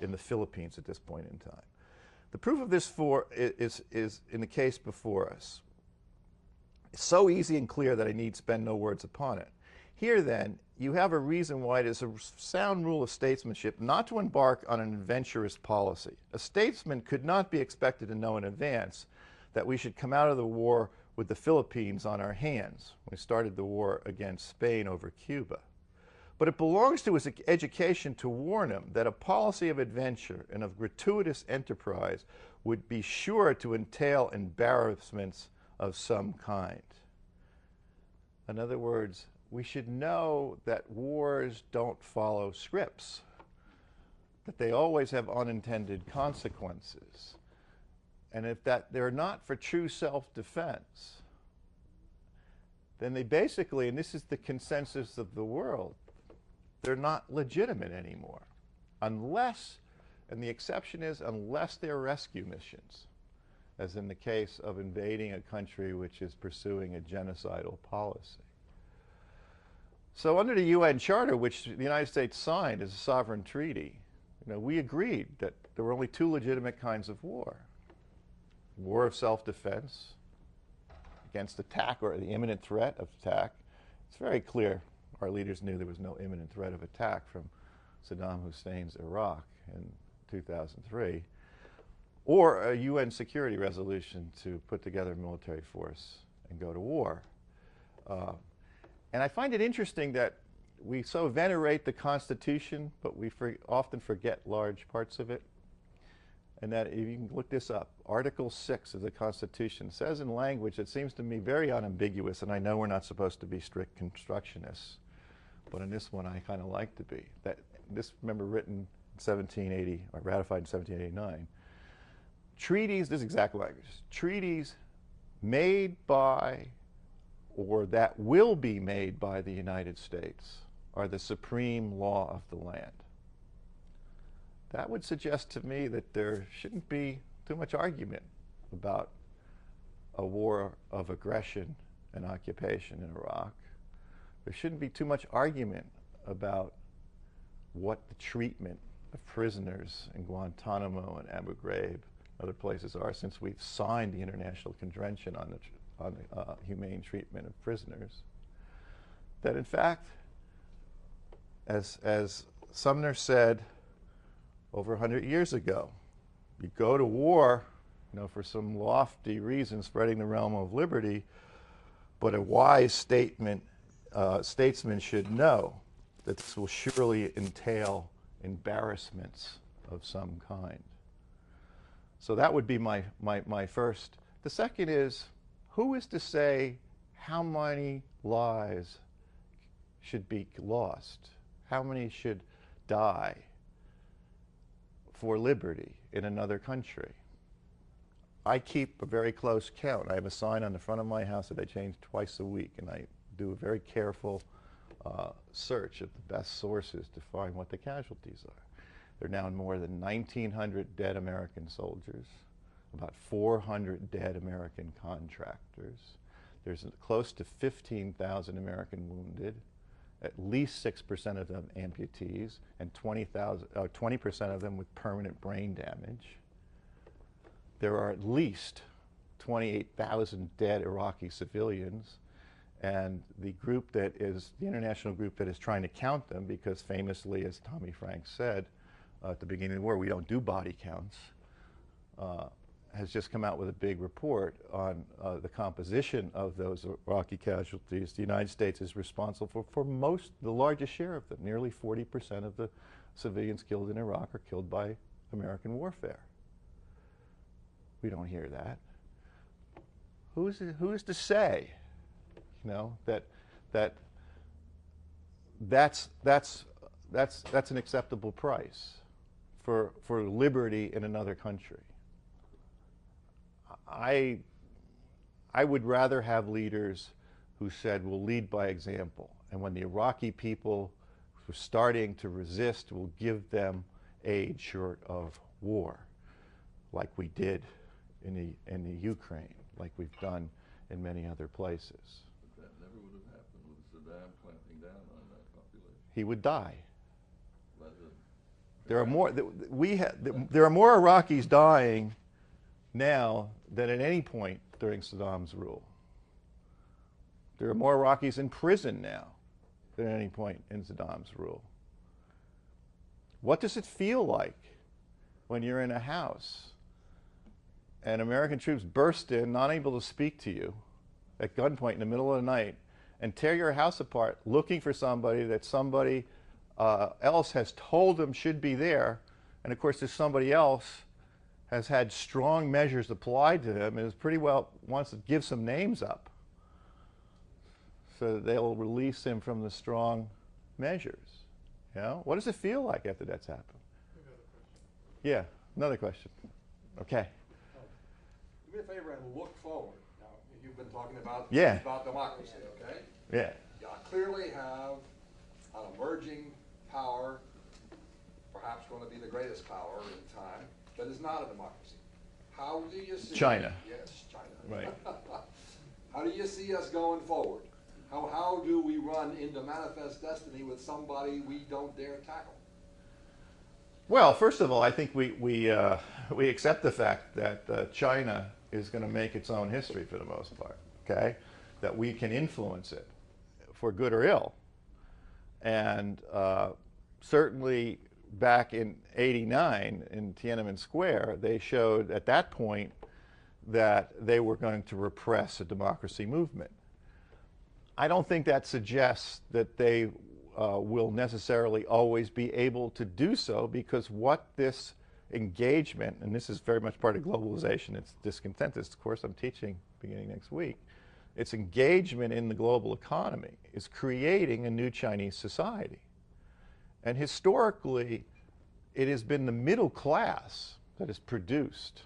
in the Philippines at this point in time. The proof of this is in the case before us. It's so easy and clear that I need spend no words upon it. Here, then, you have a reason why it is a sound rule of statesmanship not to embark on an adventurous policy. A statesman could not be expected to know in advance that we should come out of the war with the Philippines on our hands when we started the war against Spain over Cuba. But it belongs to his education to warn him that a policy of adventure and of gratuitous enterprise would be sure to entail embarrassments of some kind. In other words, we should know that wars don't follow scripts, that they always have unintended consequences, and if that they're not for true self-defense, then they basically, and this is the consensus of the world, they're not legitimate anymore, unless, and the exception is unless they're rescue missions, as in the case of invading a country which is pursuing a genocidal policy. So under the UN Charter, which the United States signed as a sovereign treaty, we agreed that there were only two legitimate kinds of war. War of self-defense against attack or the imminent threat of attack. It's very clear our leaders knew there was no imminent threat of attack from Saddam Hussein's Iraq in 2003, or a UN security resolution to put together a military force and go to war. And I find it interesting that we so venerate the Constitution, but we often forget large parts of it. And that, if you can look this up, Article 6 of the Constitution says in language that seems to me very unambiguous, and I know we're not supposed to be strict constructionists, but in this one I kind of like to be. That this, remember, written in 1780, or ratified in 1789. Treaties, this exact language, treaties made by or that will be made by the United States are the supreme law of the land. That would suggest to me that there shouldn't be too much argument about a war of aggression and occupation in Iraq. There shouldn't be too much argument about what the treatment of prisoners in Guantanamo and Abu Ghraib, other places are, since we've signed the International Convention on the humane treatment of prisoners. That in fact, as Sumner said over 100 years ago, you go to war, for some lofty reason, spreading the realm of liberty, but a wise statesman should know that this will surely entail embarrassments of some kind. So that would be my first. The second is, who is to say how many lives should be lost? How many should die for liberty in another country? I keep a very close count. I have a sign on the front of my house that I change twice a week, and I do a very careful search of the best sources to find what the casualties are. There are now more than 1,900 dead American soldiers, about 400 dead American contractors. There's close to 15,000 American wounded, at least 6% of them amputees, and 20% of them with permanent brain damage. There are at least 28,000 dead Iraqi civilians, and the group that is, the international group that is trying to count them, because famously, as Tommy Franks said at the beginning of the war, we don't do body counts, has just come out with a big report on the composition of those Iraqi casualties. The United States is responsible for the largest share of them. Nearly 40% of the civilians killed in Iraq are killed by American warfare. We don't hear that. Who is to say, that's an acceptable price for liberty in another country? I would rather have leaders who said, we'll lead by example, and when the Iraqi people who are starting to resist, we'll give them aid short of war, like we did in the Ukraine, like we've done in many other places. But that never would have happened with Saddam clamping down on that population. He would die. There There are more Iraqis dying now than at any point during Saddam's rule. There are more Iraqis in prison now than at any point in Saddam's rule. What does it feel like when you're in a house and American troops burst in, not able to speak to you, at gunpoint in the middle of the night, and tear your house apart looking for somebody that somebody else has told them should be there, and of course this somebody else has had strong measures applied to them and is pretty well wants to give some names up. so that they'll release him from the strong measures. You know, what does it feel like after that's happened? Yeah, another question. Okay. Do me a favor and look forward. Now, you've been talking about democracy, okay? Yeah. You clearly have an emerging power, perhaps going to be the greatest power in time, that is not a democracy. How do you see China? Yes, China. Right. How do you see us going forward? How do we run into manifest destiny with somebody we don't dare tackle? Well, first of all, I think we accept the fact that China is going to make its own history for the most part. Okay, that we can influence it for good or ill, and certainly back in '89 in Tiananmen Square, they showed at that point that they were going to repress a democracy movement. I don't think that suggests that they will necessarily always be able to do so, because what this engagement, and this is very much part of globalization, it's discontent, this course I'm teaching beginning next week, its engagement in the global economy is creating a new Chinese society. And historically, it has been the middle class that has produced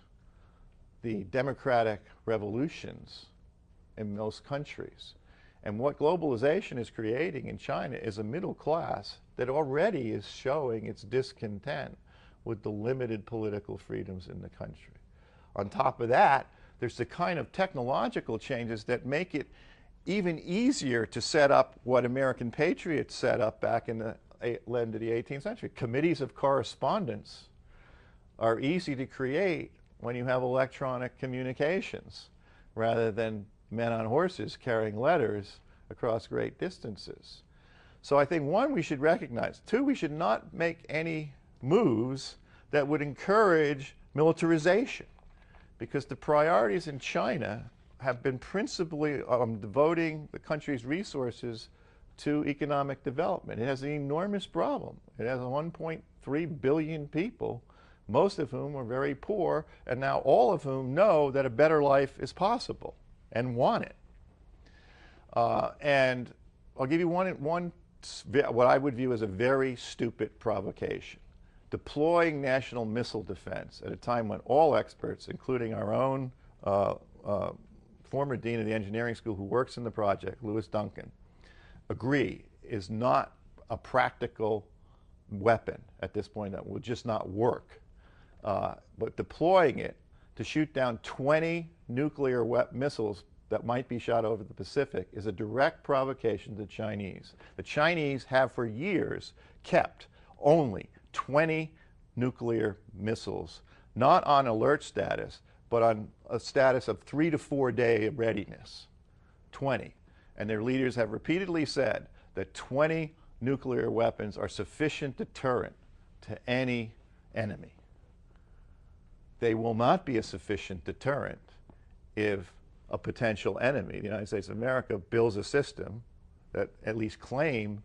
the democratic revolutions in most countries. And what globalization is creating in China is a middle class that already is showing its discontent with the limited political freedoms in the country. On top of that, there's the kind of technological changes that make it even easier to set up what American patriots set up back in the end of the 18th century. Committees of correspondence are easy to create when you have electronic communications rather than men on horses carrying letters across great distances. So I think, one, we should recognize. Two, we should not make any moves that would encourage militarization, because the priorities in China have been principally devoting the country's resources to economic development. It has an enormous problem. It has 1.3 billion people, most of whom are very poor, and now all of whom know that a better life is possible and want it. And I'll give you one what I would view as a very stupid provocation. Deploying national missile defense at a time when all experts, including our own former dean of the engineering school who works in the project, Lewis Duncan, agree is not a practical weapon at this point, that will just not work. But deploying it to shoot down 20 nuclear missiles that might be shot over the Pacific is a direct provocation to the Chinese. The Chinese have for years kept only 20 nuclear missiles, not on alert status, but on a status of 3 to 4 day readiness. 20. And their leaders have repeatedly said that 20 nuclear weapons are sufficient deterrent to any enemy. They will not be a sufficient deterrent if a potential enemy, the United States of America, builds a system that at least claim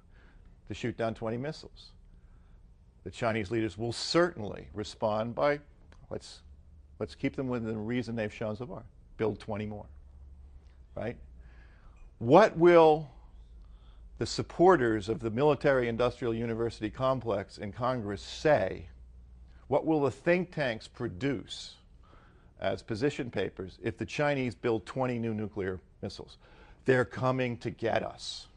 to shoot down 20 missiles. The Chinese leaders will certainly respond by, let's keep them within the reason they've shown so far, build 20 more, right? What will the supporters of the military-industrial university complex in Congress say? What will the think tanks produce as position papers if the Chinese build 20 new nuclear missiles? They're coming to get us.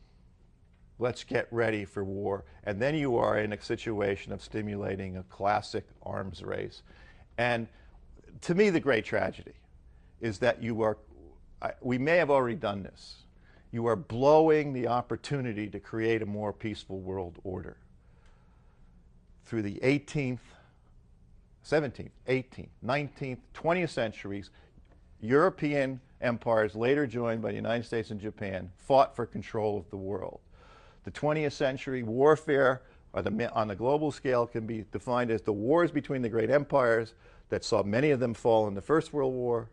Let's get ready for war. And then you are in a situation of stimulating a classic arms race. And to me, the great tragedy is that we may have already done this. You are blowing the opportunity to create a more peaceful world order. Through the 18th, 17th, 18th, 19th, 20th centuries, European empires, later joined by the United States and Japan, fought for control of the world. The 20th century warfare on the global scale can be defined as the wars between the great empires that saw many of them fall in the First World War,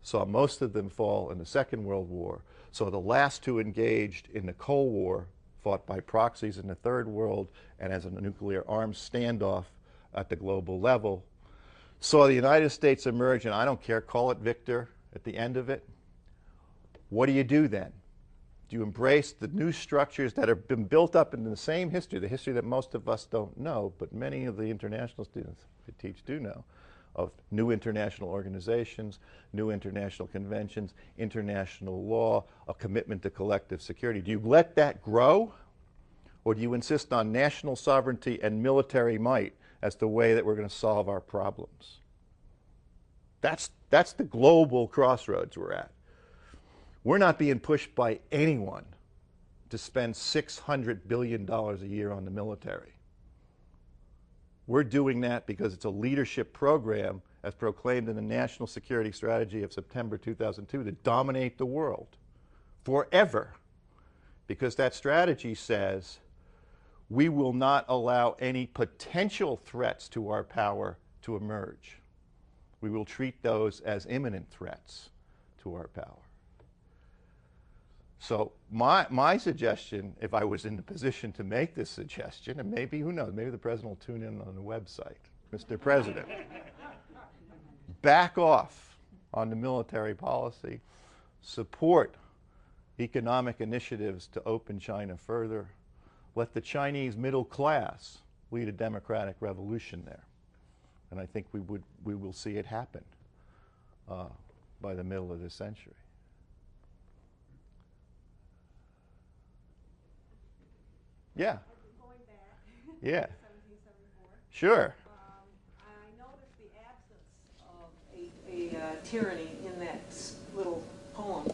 saw most of them fall in the Second World War, saw the last two engaged in the Cold War, fought by proxies in the Third World and as a nuclear arms standoff at the global level, saw the United States emerge, and I don't care, call it victor at the end of it. What do you do then? Do you embrace the new structures that have been built up in the same history, the history that most of us don't know, but many of the international students I teach do know, of new international organizations, new international conventions, international law, a commitment to collective security? Do you let that grow, or do you insist on national sovereignty and military might as the way that we're going to solve our problems? That's the global crossroads we're at. We're not being pushed by anyone to spend $600 billion a year on the military. We're doing that because it's a leadership program, as proclaimed in the National Security Strategy of September 2002, to dominate the world forever. Because that strategy says we will not allow any potential threats to our power to emerge. We will treat those as imminent threats to our power. So my suggestion, if I was in the position to make this suggestion, and maybe, who knows, maybe the president will tune in on the website. Mr. President, back off on the military policy, support economic initiatives to open China further, let the Chinese middle class lead a democratic revolution there. And I think we will see it happen by the middle of this century. Yeah. Going back. Yeah. 1774. Sure. I noticed the absence of a tyranny in that little poem.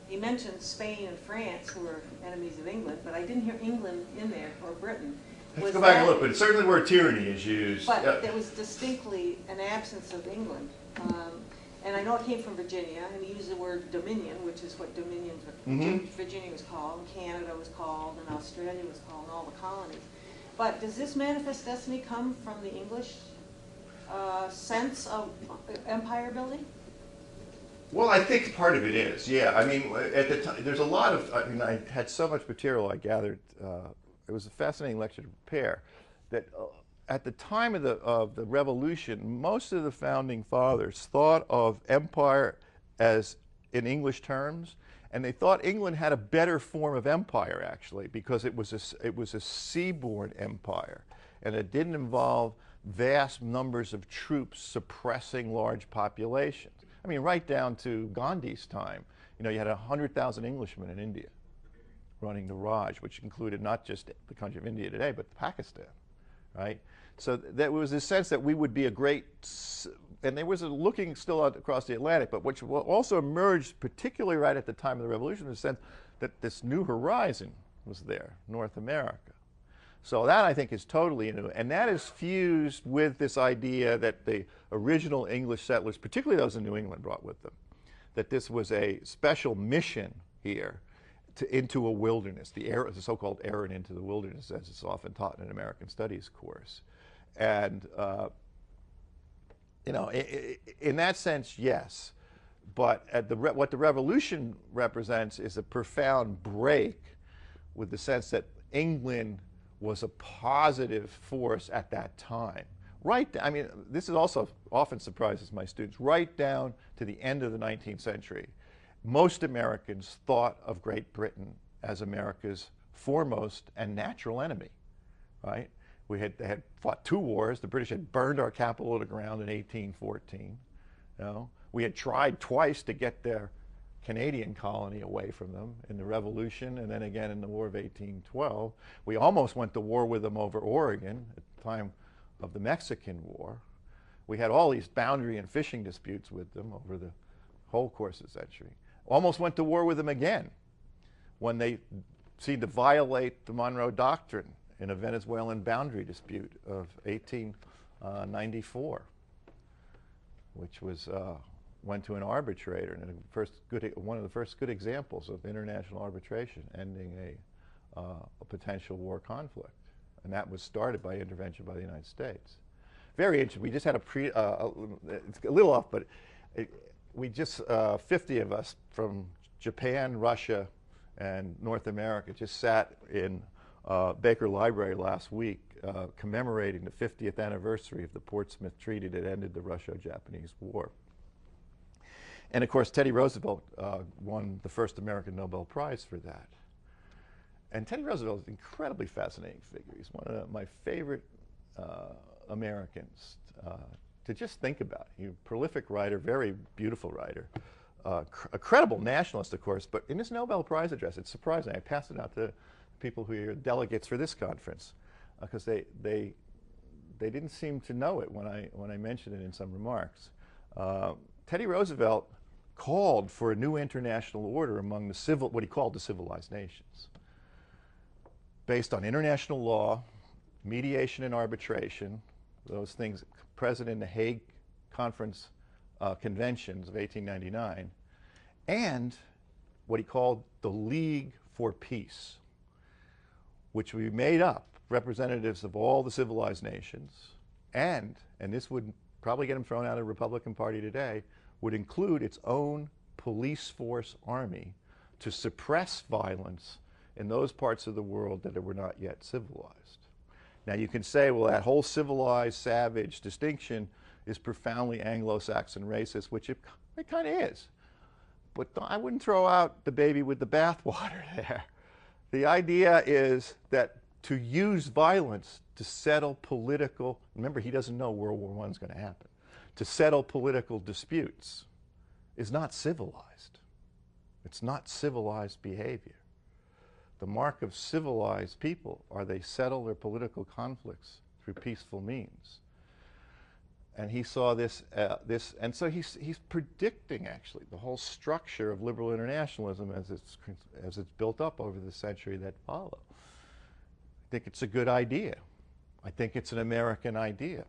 He mentioned Spain and France, who were enemies of England, but I didn't hear England in there, or Britain. Let's go back and look, but certainly the word tyranny is used. But there was distinctly an absence of England. And I know it came from Virginia, and he used the word dominion, which is what Virginia was called, and Canada was called, and Australia was called, and all the colonies. But does this manifest destiny come from the English sense of empire building? Well, I think part of it is, yeah. I mean, at the time, there's a lot of, I mean, I had so much material I gathered. It was a fascinating lecture to prepare. That at the time of the revolution, most of the founding fathers thought of empire as in English terms, and they thought England had a better form of empire, actually, because it was a seaborne empire, and it didn't involve vast numbers of troops suppressing large populations. I mean, right down to Gandhi's time, you know, you had 100,000 Englishmen in India running the Raj, which included not just the country of India today, but Pakistan, right? So there was this sense that we would be a great, and there was a looking still out across the Atlantic, but which also emerged, particularly right at the time of the revolution, in the sense that this new horizon was there, North America. So that, I think, is totally new, and that is fused with this idea that the original English settlers, particularly those in New England, brought with them, that this was a special mission here into a wilderness, the so-called errand into the wilderness, as it's often taught in an American Studies course. And, you know, in that sense, yes. But what the revolution represents is a profound break with the sense that England was a positive force at that time. I mean, this is also often surprises my students. Right down to the end of the 19th century, most Americans thought of Great Britain as America's foremost and natural enemy, right? They had fought 2 wars. The British had burned our capital to the ground in 1814. You know? We had tried twice to get their Canadian colony away from them in the Revolution, and then again in the War of 1812. We almost went to war with them over Oregon at the time of the Mexican War. We had all these boundary and fishing disputes with them over the whole course of the century. Almost went to war with them again when they seemed to violate the Monroe Doctrine in a Venezuelan boundary dispute of 1894, which was went to an arbitrator, and one of the first good examples of international arbitration ending a potential war conflict. And that was started by intervention by the United States. Very interesting. We just had it's a little off, but we just, 50 of us from Japan, Russia, and North America just sat in Baker Library last week commemorating the 50th anniversary of the Portsmouth Treaty that ended the Russo-Japanese War. And of course, Teddy Roosevelt won the first American Nobel Prize for that. And Teddy Roosevelt is an incredibly fascinating figure. He's one of my favorite Americans to just think about. He's a prolific writer, very beautiful writer, a credible nationalist, of course, but in his Nobel Prize address, it's surprising. I passed it out to people who are delegates for this conference because they didn't seem to know it when I mentioned it in some remarks. Teddy Roosevelt called for a new international order among what he called the civilized nations, based on international law, mediation and arbitration, those things present in the Hague Conference conventions of 1899, and what he called the League for Peace, which we made up representatives of all the civilized nations, and this would probably get him thrown out of the Republican Party today, would include its own police force army to suppress violence in those parts of the world that were not yet civilized. Now you can say, well, that whole civilized, savage distinction is profoundly Anglo-Saxon racist, which it kind of is. But I wouldn't throw out the baby with the bathwater there. The idea is that to use violence to settle political, remember he doesn't know World War I is going to happen, to settle political disputes is not civilized. It's not civilized behavior. The mark of civilized people are they settle their political conflicts through peaceful means. And he saw this, and so he's predicting actually the whole structure of liberal internationalism as it's built up over the century that followed. I think it's a good idea. I think it's an American idea.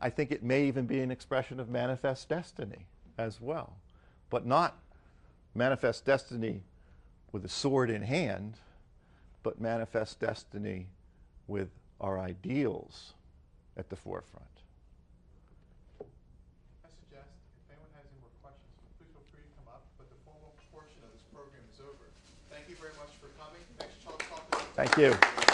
I think it may even be an expression of manifest destiny as well, but not manifest destiny with a sword in hand, but manifest destiny with our ideals at the forefront. I suggest if anyone has any more questions, please feel free to come up, but the formal portion of this program is over. Thank you very much for coming. Next talk is Thank you.